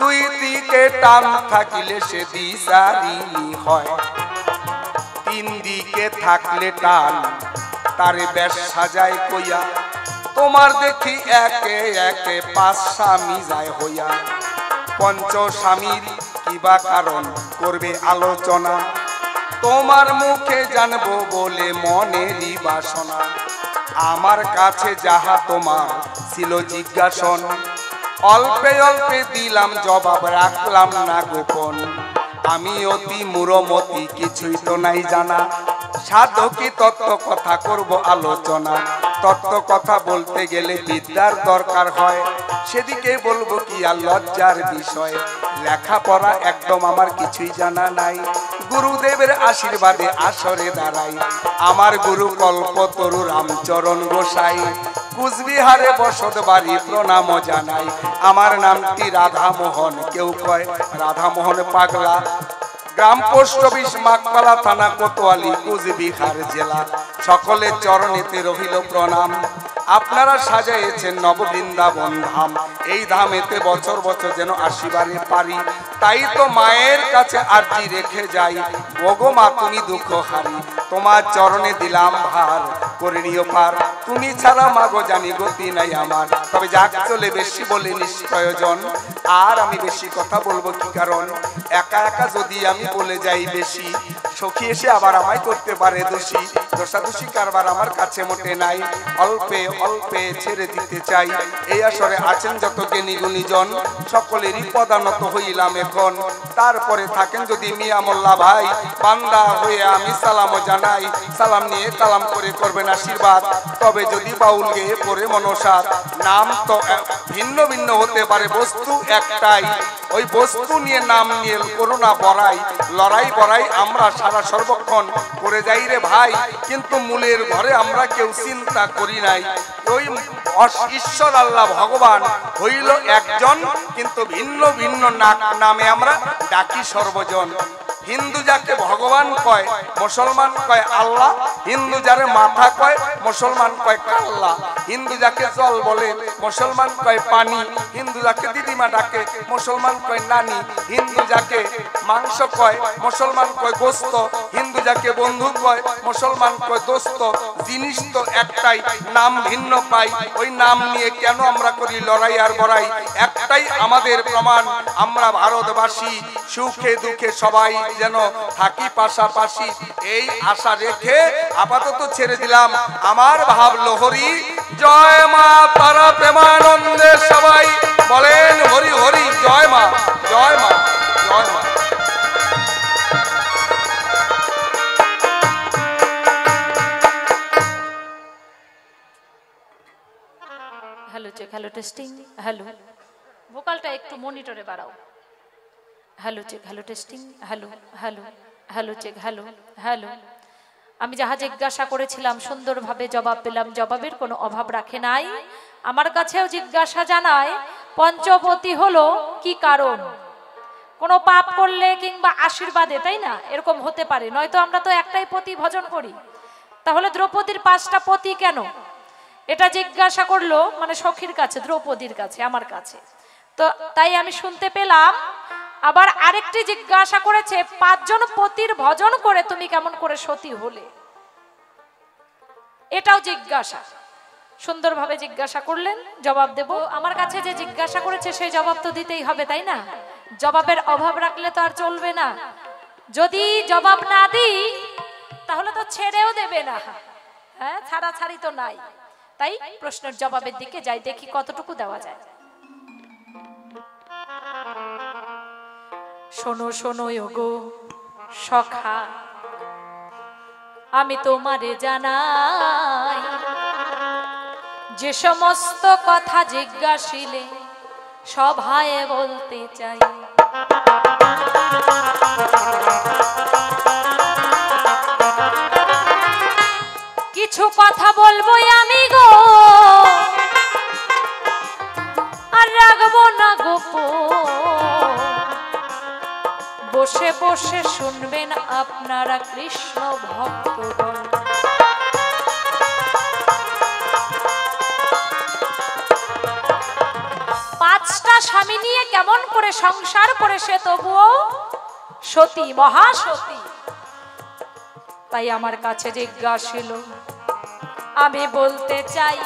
দুই দিকে টান থাকিলে সে দ্বিচারিণী হয়, তিন দিকে থাকলে টান তারে বেশ সাজায় কইয়া, তোমার দেখি একে একে পাঁচ স্বামী যায় হইয়া। পঞ্চস্বামীর কিবা কারণ করবে আলোচনা, তোমার মুখে জানবো বলে মনেরই বাসনা। আমার কাছে যাহা তোমার ছিল জিজ্ঞাসন, অল্পে অল্পে দিলাম জবাব, রাখলাম না গোপন। আমি অতি মূঢ়মতি, কিছুই তো নাই জানা, সাধকি তত্ত্ব কথা করব আলোচনা। তত্ত্ব কথা বলতে গেলে বিদ্যার দরকার হয়, সেদিকে বলবো কি আর লজ্জার বিষয়। লেখাপড়া একদম আমার কিছুই জানা নাই, গুরুদেবের আশীর্বাদে আসরে দাঁড়াই। আমার গুরু কল্পতরু রামচরণ গোসাই, কুচবিহারে বসত বাড়ি প্রণাম জানাই। আমার নামটি রাধামোহন, কেউ কয় রাধামোহন পাগলা। গ্রাম পোস্ট অফিস, মাকপালা থানা, কোতোয়ালি, কুচবিহার জেলা। সকলের চরণেতে রহিল প্রণাম। আপনারা সাজাইয়েছেন নববৃন্দাবন ধাম, এই ধামেতে বছর বছর যেন আসিবারে পারি। তাই তো মায়ের কাছে আরজি রেখে যাই, ওগো মা তুমি দুঃখ হারি, তোমার চরণে দিলাম ভার, করে নিও পার। তুমি ছাড়া মাগো জানি গতি নাই আমার। তবে যাক চলে, বেশি বলে নিষ্প্রয়োজন, আর আমি বেশি কথা বলবো কি কারণ। একা একা যদি আমি বলে যাই বেশি, সখী এসে আবার আমায় করতে পারে দোষী। দোষাদোষী কারবার আমার কাছে মোটে নাই, অল্পে অল্পে ছেড়ে দিতে চাই। এই আসরে আছেন যত জ্ঞানী গুণীজন, সকলেরই পদানত হইলাম এখন। তারপরে থাকেন যদি মিয়া মোল্লা ভাই, বান্দা হয়ে আমি সালামও জানাই। সালাম নিয়ে কালাম করে করবেন আশীর্বাদ। তবে যদি বাউল গেয়ে পড়ে মনসাদ, নাম তো ভিন্ন ভিন্ন হতে পারে, বস্তু একটাই। ওই বস্তু নিয়ে নাম নিয়ে করোনা বড়াই, লড়াই বড়াই আমরা সারা সর্বক্ষণ করে যাই রে ভাই। কিন্তু মূলের ঘরে আমরা কেউ চিন্তা করি নাই। ওই ঈশ্বর আল্লাহ ভগবান হইল একজন, কিন্তু ভিন্ন ভিন্ন নামে আমরা ডাকি সর্বজন। হিন্দু যাকে ভগবান কয়, মুসলমান কয় আল্লাহ। হিন্দু যারে মাথা কয়, মুসলমান কয় কাল্লা। হিন্দু যাকে জল বলে, মুসলমান কয় পানি। হিন্দু যাকে দিদিমা ডাকে, মুসলমান কয় নানি। হিন্দু যাকে মাংস কয়, মুসলমান কয় গোস্ত। হিন্দু যাকে বন্ধু কয়, মুসলমান কয় দোস্ত। জিনিস তো একটাই, নাম ভিন্ন পাই। ওই নাম নিয়ে কেন আমরা করি লড়াই আর বড়াই? একটাই আমাদের প্রমাণ, আমরা ভারতবাসী, সুখে দুঃখে সবাই যেন থাকি পাশাপাশি। এই আশা রেখে আপাতত ছেড়ে দিলাম আমার ভাব লহরী। জয় মা তারা, প্রেমানন্দে সবাই বলেন হরি হরি। জয় মা, জয় মা, জয় মা। Hello check, hello testing, hello. ভোকালটা একটু মনিটরে বাড়াও। Hello check, hello testing, hello hello hello check, hello hello. আমি যাহা জিজ্ঞাসা করেছিলাম সুন্দরভাবে জবাব পেলাম, জবাবের কোনো অভাব রাখে নাই। আমার কাছেও জিজ্ঞাসা জানায় পঞ্চপতি হলো কি কারণ? কোনো পাপ করলে কিংবা আশীর্বাদে, তাই না? এরকম হতে পারে, নয়তো আমরা তো একটাই পতি ভজন করি। তাহলে দ্রৌপদীর 5টা পতি কেন? এটা জিজ্ঞাসা করলো মানে সখীর কাছে, দ্রৌপদীর কাছে, আমার কাছে। তো তাই আমি শুনতে পেলাম আবার আরেকটি জিজ্ঞাসা করেছে, 5 জন পতির ভজন করে তুমি কেমন করে সতী হলে? এটাও জিজ্ঞাসা। সুন্দরভাবে জিজ্ঞাসা করলেন, জবাব দেব। আমার কাছে যে জিজ্ঞাসা করেছে সেই জবাব তো দিতেই হবে, তাই না? জবাবের অভাব রাখলে তো আর চলবে না। যদি জবাব না দিই তাহলে তো ছেড়েও দেবে না। হ্যাঁ, ছাড়াছাড়ি তো নাই। তাই প্রশ্নের জবাবের দিকে যাই, দেখি কতটুকু দেওয়া যায়। শোনো শোনো ওগো সখা, আমি তোমারে জানাই, যে সমস্ত কথা জিজ্ঞাসিলে সভায় বলতে চাই। কিছু কথা বলবোই আমি গো, আর রাখবো না গোপন। বসে বসে শুনবেন আপনারা কৃষ্ণ ভক্তগণ। পাঁচটা স্বামী নিয়ে কেমন করে সংসার করে সে তবুও সতী, মহাসতী। তাই আমার কাছে জিজ্ঞাসিল, আমি বলতে চাই,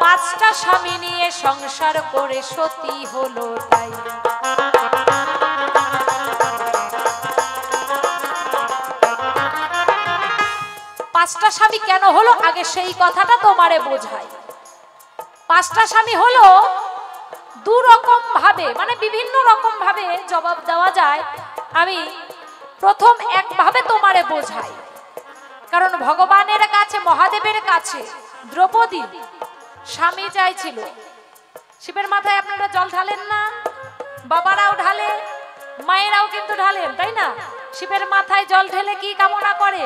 পাঁচটা স্বামী নিয়ে সংসার করে সতী হলো তাই। পাঁচটা স্বামী কেন হলো আগে সেই কথাটা তোমারে বোঝাই। পাঁচটা স্বামী হলো দু রকম ভাবে, মানে বিভিন্ন রকম ভাবে জবাব দেওয়া যায়। আমি প্রথম একভাবে তোমারে বোঝাই। কারণ ভগবানের কাছে, মহাদেবের কাছে দ্রৌপদী স্বামী চাইছিল। শিবের মাথায় আপনারা জল ঢালেন না? বাবারাও ঢালে, মায়েরাও কিন্তু ঢালেন, তাই না? শিবের মাথায় জল ঢেলে কি কামনা করে?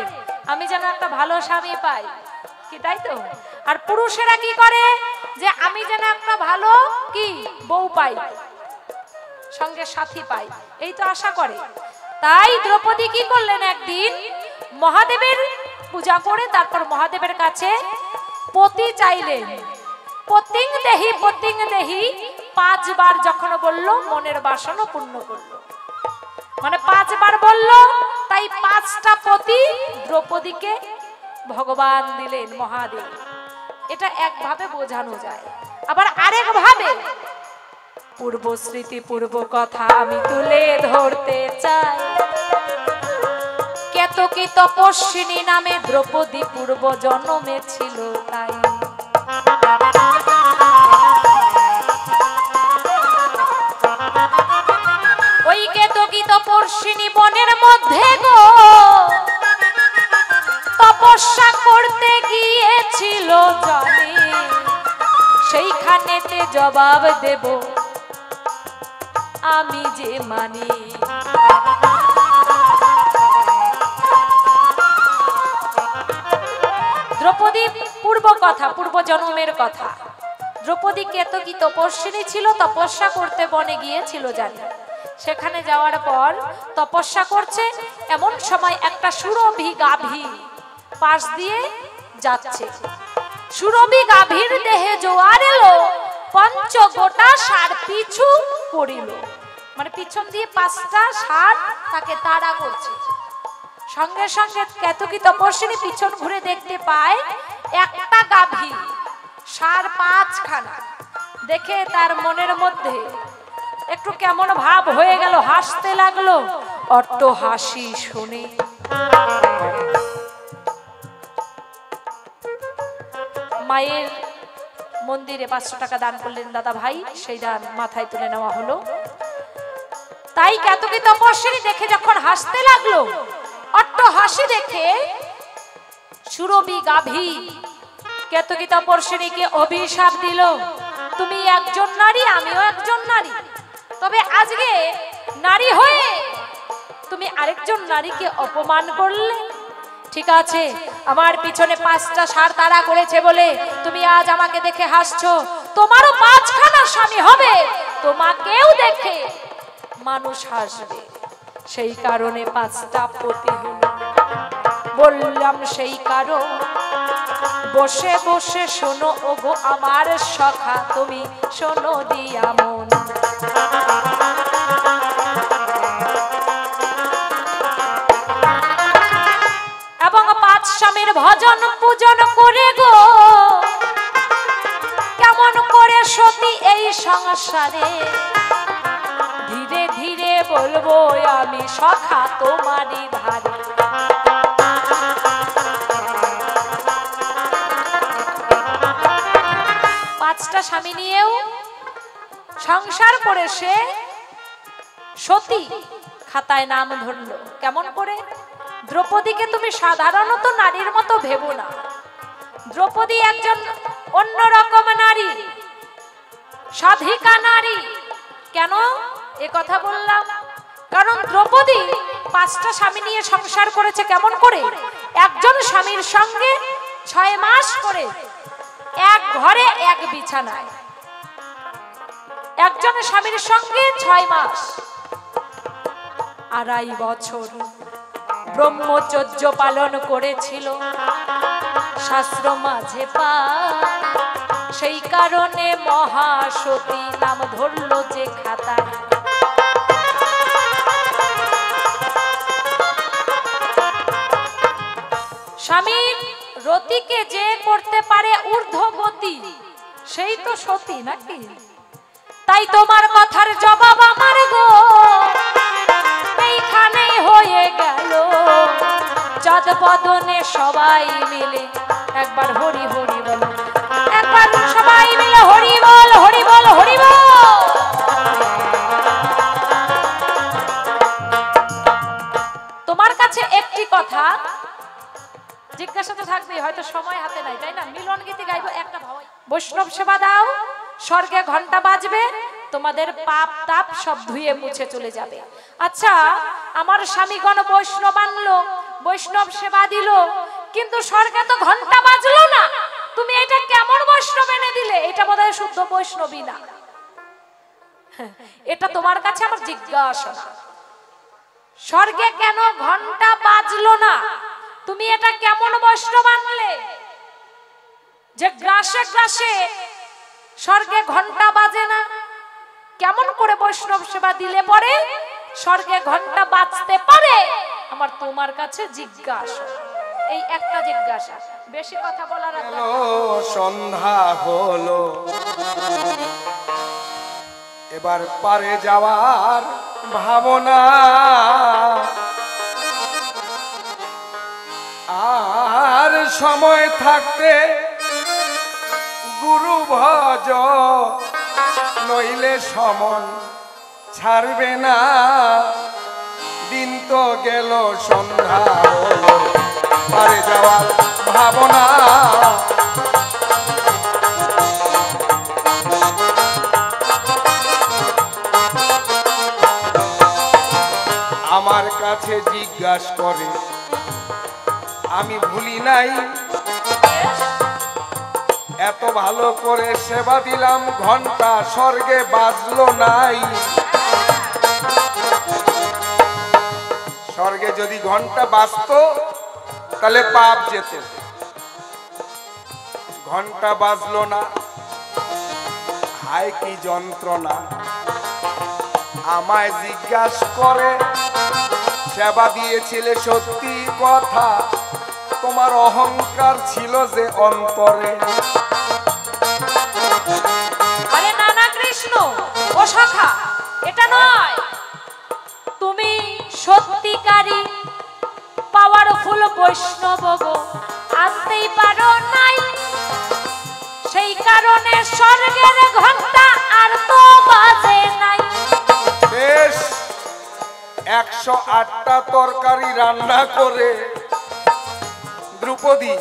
আমি যেন একটা ভালো স্বামী পাই, কি তাই তো? আর পুরুষেরা কি করে? যে আমি যেন একটা ভালো কি বউ পাই, সঙ্গে সাথী পাই, এই তো আশা করে। তাই দ্রৌপদী কি করলেন, একদিন মহাদেবের পূজা করে তারপর মহাদেবের কাছে পতি চাইলেন। পতিং দেহি পতিং দেহি 5 বার যখন বলল, মনের বাসনা পূর্ণ করলো। মানে 5 বার বলল, তাই 5টা পতি দ্রৌপদীকে ভগবান দিলেন, মহাদেব। এটা একভাবে বোঝানো যায়। আবার আরেক ভাবে পূর্ব স্মৃতি, পূর্ব কথা আমি তুলে ধরতে চাই। কেতকী তপস্বিনী নামে দ্রৌপদী পূর্ব জন্মে ছিল তাই। ওই কেতকী তপস্বিনী বনের মধ্যে গো তপস্যা করতে গিয়েছিল জলে। সেইখানেতে জবাব দেব আমি যে মানি। দ্রৌপদী পূর্ব কথা, পূর্ব জন্মের কথা। দ্রৌপদী কেতকী তপস্বিনী ছিল, তপস্যা করতে বনে গিয়েছিল জানি। সেখানে যাওয়ার পর তপস্যা করছে, এমন সময় একটা সুরভি গাভী পাশ দিয়ে যাচ্ছে। সুরভি গাভীর দেহে জোয়ার এলো, পঞ্চ গোটা ষাঁড় পিছু পড়িল। মানে পিছন দিয়ে 5টা ষাঁড় তাকে তাড়া করছে। সঙ্গে সঙ্গে কেতকী তপস্বিনী পিছন ঘুরে দেখতে পায় একটা গাভী, ষাঁড় 5খানা। দেখে তার মনের মধ্যে একটু কেমন ভাব হয়ে গেল, হাসতে লাগলো। অট্ট হাসি শুনে মায়ের মন্দিরে 500 টাকা দান করলেন দাদা ভাই, সেই দান মাথায় তুলে নেওয়া হলো। তাই কেতকী তপস্বিনী দেখে যখন হাসতে লাগলো, অট্ট হাসি দেখে সুরভি গাভী কেতকী তপস্বিনীকে অভিশাপ দিল, তুমি একজন নারী, আমিও একজন নারী, তবে আজকে নারী হয়ে তুমি আরেকজন নারীকে অপমান করলে। ঠিক আছে, আমার পিছনে 5টা ষাঁড় তাড়া করেছে বলে তুমি আজ আমাকে দেখে হাসছো, তোমারও 5খানা স্বামী হবে, তোমাকেও দেখে মানুষ হাসবে। সেই কারণে 5টা পতি হলো। বললাম সেই কারণ, বসে বসে শোনো ওগো আমার সখা, তুমি শোনো দিয়া মন। এবং 5 স্বামীর ভজন পূজন করে গো সতী এই সংসারে, ধীরে ধীরে বলবো আমি সখা তোমারই ধারে। পাঁচটা স্বামী নিয়েও সংসার করে সে সতী খাতায় নাম ধরলো। কেমন করে? দ্রৌপদীকে তুমি সাধারণত নারীর মতো ভেবো না। দ্রৌপদী একজন অন্যরকম নারী, সাধিকা নারী। কেন এ কথা বললাম? কারণ দ্রৌপদী পাঁচটা স্বামী নিয়ে সংসার করেছে। কেমন করে? একজন স্বামীর সঙ্গে 6 মাস করে এক ঘরে এক বিছানায়, একজন স্বামীর সঙ্গে 6 মাস, 2.5 বছর ব্রহ্মচর্য পালন করেছিল, শাস্ত্র মাঝে পায়। সেই কারণে মহাসতী নাম ধরলো যে খাতায়। স্বামীর রতিকে যে করতে পারে ঊর্ধ্বগতি, সেই তো সতী নাকি? তাই তোমার কথার জবাব আমার গো এইখানেই হয়ে গেল। চাঁদ বদনে সবাই মিলে একবার হরি হরি বল, একবার সবাই মিলে হরি বল, হরি বল, হরি বল। তোমার কাছে একটি কথা জিজ্ঞাসা তো থাকবে, হয়তো সময় হাতে নাই, তাই না? মিলন গীতি গাইবো একটা ভাই, বৈষ্ণব সেবা দাও, স্বর্গে ঘন্টা বাজবে, তোমাদের পাপ তাপ সব ধুয়ে মুছে চলে যাবে। আচ্ছা, আমার স্বামীগণ বৈষ্ণব আনলো, বৈষ্ণব সেবা দিল, কিন্তু স্বর্গে তো ঘন্টা বাজলো না, তুমি এটা কেমন বৈষ্ণব এনে দিলে? এটা বোধহয় শুদ্ধ বৈষ্ণবী না। এটা তোমার কাছে আমার জিজ্ঞাসা। স্বর্গে কেন ঘন্টা বাজলো না? তুমি এটা কেমন বৈষ্ণব আনলে যে গ্রাসে গ্রাসে স্বর্গে ঘন্টা বাজে না? কেমন করে বৈষ্ণব সেবা দিলে পরে স্বর্গে ঘন্টা বাজতে পারে? আমার তোমার কাছে জিজ্ঞাসা, এই একটা জিজ্ঞাসা, বেশি কথা বলার আগে। সন্ধ্যা হলো, এবার পারে যাওয়ার ভাবনা, আর সময় থাকতে গুরু ভজ, নইলে সমন ছাড়বে না। দিন তো গেল, সন্ধ্যা হলো, পারে যাওয়ার ভাবনা। আমার কাছে জিজ্ঞাসা করে, আমি ভুলি নাই, এত ভালো করে সেবা দিলাম, ঘন্টা স্বর্গে বাজলো নাই। স্বর্গে যদি ঘন্টা বাজতো তাহলে পাপ যেত, ঘন্টা বাজলো না, হায় কি যন্ত্রণা। আমায় জিজ্ঞাসা করে, সেবা দিয়েছিলে সত্যি কথা, তোমার অহংকার ছিল যে অন্তরে। আরে না না কৃষ্ণ, ও সখা, এটা নয়। তুমি সত্যিকারী পাওয়ারফুল বৈষ্ণব গো, আনতেই পারো নাই, সেই কারণে স্বর্গের ঘন্টা আর তো বাজে নাই। বেশ, 108টা তরকারি রান্না করে দ্রৌপদী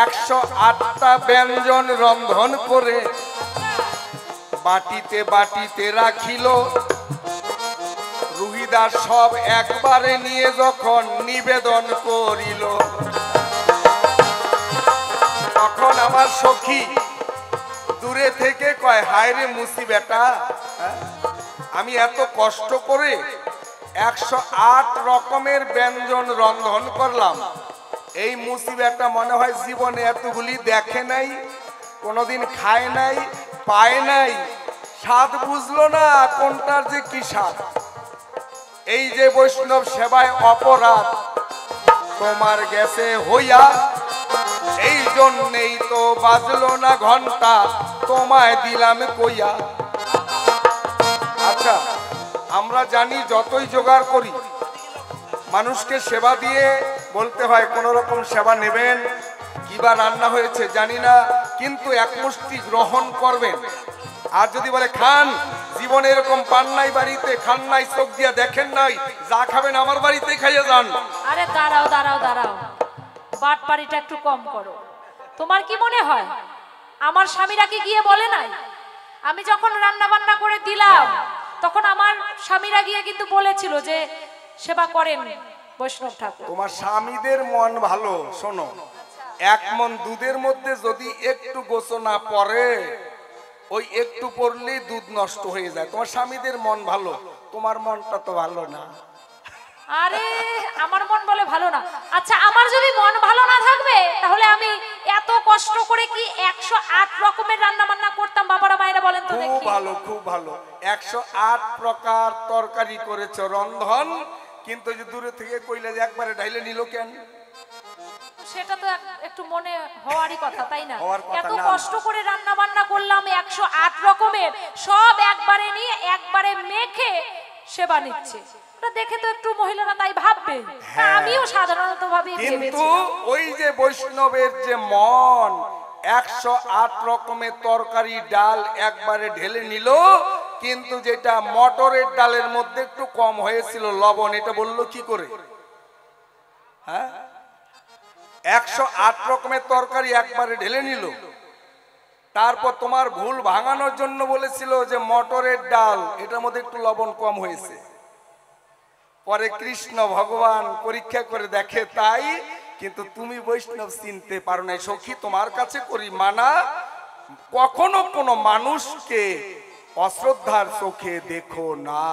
108টা ব্যঞ্জন রন্ধন করে বাটিতে বাটিতে রাখিল। রুহিদাস সব একবারে নিয়ে যখন নিবেদন করিল, তখন আমার সখী দূরে থেকে কয়, হায় রে মুসি বেটা, আমি এত কষ্ট করে 108 রকমের ব্যঞ্জন রন্ধন করলাম, এই মুসি বেটা মনে হয় জীবনে এতগুলি দেখে নাই, কোনোদিন খায় নাই, পায় নাই, স্বাদ বুঝলো না কোনটার যে কি স্বাদ। এই যে বৈষ্ণব সেবায় অপরাধ তোমার গেছে হইয়া, সেই জন্যেই তো বাজলো না ঘন্টা, তোমায় দিলাম কইয়া। আচ্ছা, আমরা জানি যতই জোগাড় করি মানুষকে সেবা দিয়ে বলতে হয় কোন রকম সেবা নেবেন, কিবা রান্না হয়েছে জানি না, কিন্তু এক মুষ্টি গ্রহণ করবেন। আর যদি বলে খান, জীবনে এরকম পান নাই, বাড়িতে খান নাই, চোখ দিয়া দেখেন নাই, যা খাবেন আমার বাড়িতেই খাইয়ে যান। আরে দাঁড়াও দাঁড়াও দাঁড়াও, বাটপাড়িটা একটু কম করো। তোমার কি মনে হয় আমার স্বামীরা কি গিয়ে বলে নাই? আমি যখন রান্না বান্না করে দিলাম তখন আমার স্বামীরা গিয়ে কিন্তু বলেছিল যে সেবা করেন বৈষ্ণব ঠাকুর। তোমার স্বামীদের মন ভালো। শোনো, এক মন দুধের মধ্যে যদি একটু গোছো না পড়ে, ওই একটু পড়লেই দুধ নষ্ট হয়ে যায়। তোমার স্বামীদের মন ভালো, তোমার মনটা তো ভালো না। আরে আমার মন বলে ভালো না? আচ্ছা, আমার যদি মন ভালো না থাকবে তাহলে আমি এত কষ্ট করে কি 108 রকমের রান্না বান্না করতাম? বাবারা মায়েরা বলেন তো দেখি। খুব ভালো, খুব ভালো। 108 প্রকার তরকারি করেছো রন্ধন, কিন্তু যে দূরে থেকে কইলে যে একবারে ঢাইলে নিল কেন? সেটা তো একটু মনে হওয়ারই কথা, তাই না? এত না। কষ্ট করে রান্না বান্না করলাম 108 রকমের, সব একবারে নিয়ে একবারে মেখে সেবা নিচ্ছে। ওটা দেখে তো একটু মহিলারা তাই ভাববে। আমিও সাধারণত ভাবি, কিন্তু ওই যে বৈষ্ণবের যে মন, 108 রকমের তরকারি ডাল একবারে ঢেলে নিল, কিন্তু যেটা মটরের ডালের মধ্যে একটু কম হয়েছিল লবণ, এটা বললো কি করে? হ্যাঁ, 108 রকমের তরকারি একবারে ঢেলে নিল। তারপর তোমার ভুল ভাঙানোর জন্য বলেছিল যে মটরের ডাল, এটার মধ্যে একটু লবণ কম হয়েছে। পরে কৃষ্ণ ভগবান পরীক্ষা করে দেখে তাই, কিন্তু তুমি বৈষ্ণব চিনতে পারো না। সখী, তোমার কাছে করি মানা, কখনো কোনো মানুষকে অশ্রদ্ধার চোখে দেখো না।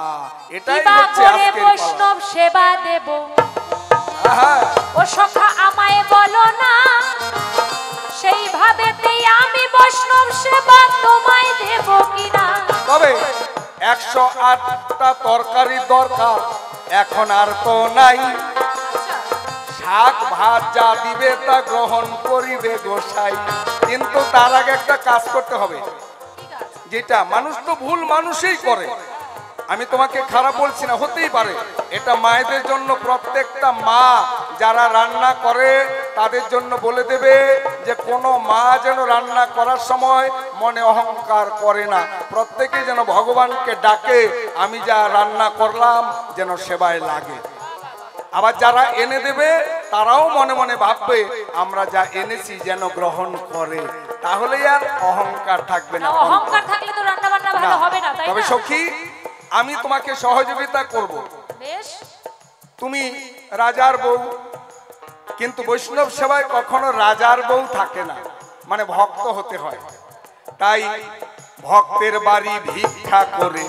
এটাই হচ্ছে আজকের বৈষ্ণব সেবা দেব। ও সখা আমায় বলো না, সেইভাবেতেই আমি বৈষ্ণব সেবা তোমায় দেব কিনা। তবে 108টা তরকারি দরকার, এখন আর তো নাই। শাক ভাত যা দিবে তা গ্রহণ করিবে গোসাই। কিন্তু তার আগে একটা কাজ করতে হবে, যেটা মানুষ তো ভুল মানুষই করে। আমি তোমাকে খারাপ বলছি না, হতেই পারে। এটা মায়েদের জন্য, প্রত্যেকটা মা যারা রান্না করে তাদের জন্য বলে দেবে যে কোনো মা যেন রান্না করার সময় মনে অহংকার করে না, প্রত্যেকে যেন ভগবানকে ডাকে আমি যা রান্না করলাম যেন সেবায় লাগে। আবার যারা এনে দেবে তারাও মনে মনে ভাববে আমরা যা এনেছি যেন গ্রহণ করে, তাহলে আর অহংকার থাকবে না। অহংকার থাকলে তো রান্না বান্না ভালো হবে না, তাই না? তবে সখী, আমি তোমাকে সহযোগিতা করব। বেশ, তুমি রাজার বউ, কিন্তু বৈষ্ণব সেবায় কখনো রাজার বউ থাকে না, মানে ভক্ত হতে হয়। তাই ভক্তের বাড়ি ভিক্ষা করে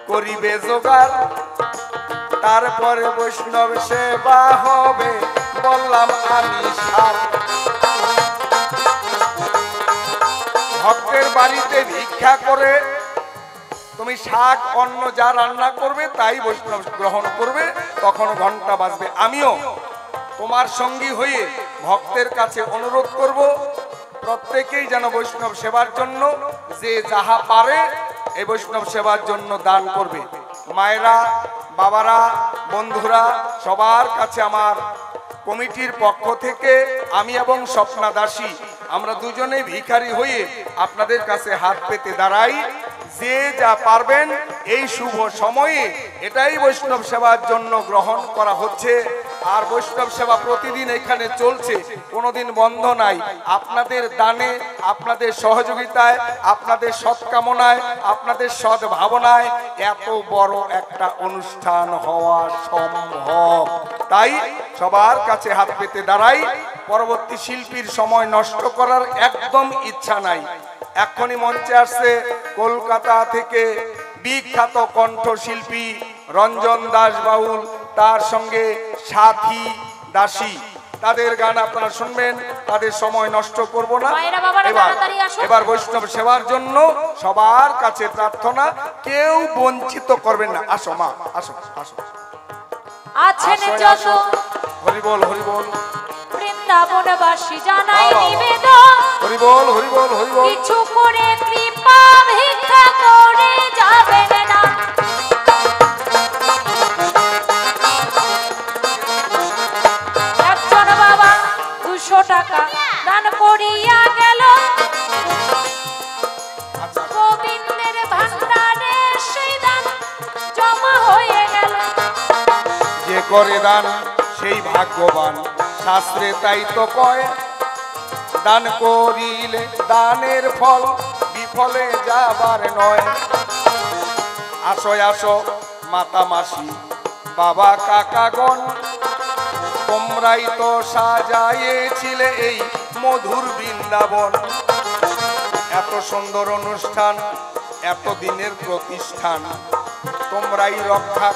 করিবে জোগাড়, তারপরে বৈষ্ণব সেবা হবে, বললাম আমি সার। ভক্তের বাড়িতে ভিক্ষা করে তুমি শাক অন্ন যা রান্না করবে তাই বৈষ্ণব গ্রহণ করবে, তখন ঘন্টা বাজবে। আমিও তোমার সঙ্গী হয়ে ভক্তের কাছে অনুরোধ করব, প্রত্যেকেই যেন বৈষ্ণব সেবার জন্য যে যাহা পারে এই বৈষ্ণব সেবার জন্য দান করবে। মায়েরা, বাবারা, বন্ধুরা, সবার কাছে আমার কমিটির পক্ষ থেকে আমি এবং স্বপ্না দাসী, আমরা দুজনেই ভিখারি হয়ে আপনাদের কাছে হাত পেতে দাঁড়াই। যে যা পারবেন এই শুভ সময়ে এটাই বৈষ্ণব সেবার জন্য গ্রহণ করা হচ্ছে। আর বৈষ্ণব সেবা প্রতিদিন এখানে চলছে, কোনোদিন বন্ধ নাই। আপনাদের দানে, আপনাদের সহযোগিতায়, আপনাদের সৎকামনায়, আপনাদের সদ্ভাবনায় এত বড় একটা অনুষ্ঠান হওয়া সম্ভব। তাই সবার কাছে হাত পেতে দাঁড়াই। পরবর্তী শিল্পীর সময় নষ্ট করার একদম ইচ্ছা নাই। এখনই মঞ্চে আসছে কলকাতা থেকে বিখ্যাত কণ্ঠশিল্পী রঞ্জন দাস বাউল, তার সঙ্গে সাথী দাসী, তাদের গান আপনারা শুনবেন। তাদের সময় নষ্ট করব না। এবার বৈষ্ণব সেবার জন্য সবার কাছে প্রার্থনা, কেউ বঞ্চিত করবেন না। আসো মা, আসো আসো। আছেন যত হরি বল, হরি বল। বৃন্দাবনবাসী জানাই নিবেদন, হরি বল হরি বল হরি বল। কিছু করে কৃপা ভিক্ষা করে যাবেন না। একজন বাবা 200 টাকা দান করিয়া গেল, গোবিন্দের ভান্ডারে সেই দান জমা হয়ে গেল। যে করে দান সেই ভাগ্যবান, শাস্ত্রে তাই তো কয়, দান করিলে দানের ফল বিফলে যাবার নয়। আসো আসো মাতা মাসি বাবা কাকাগণ, তোমরাই তো সাজাইছিলে এই মধুর বৃন্দাবন। এত সুন্দর অনুষ্ঠান, এত দিনের প্রতিষ্ঠান, তোমরাই রক্ষা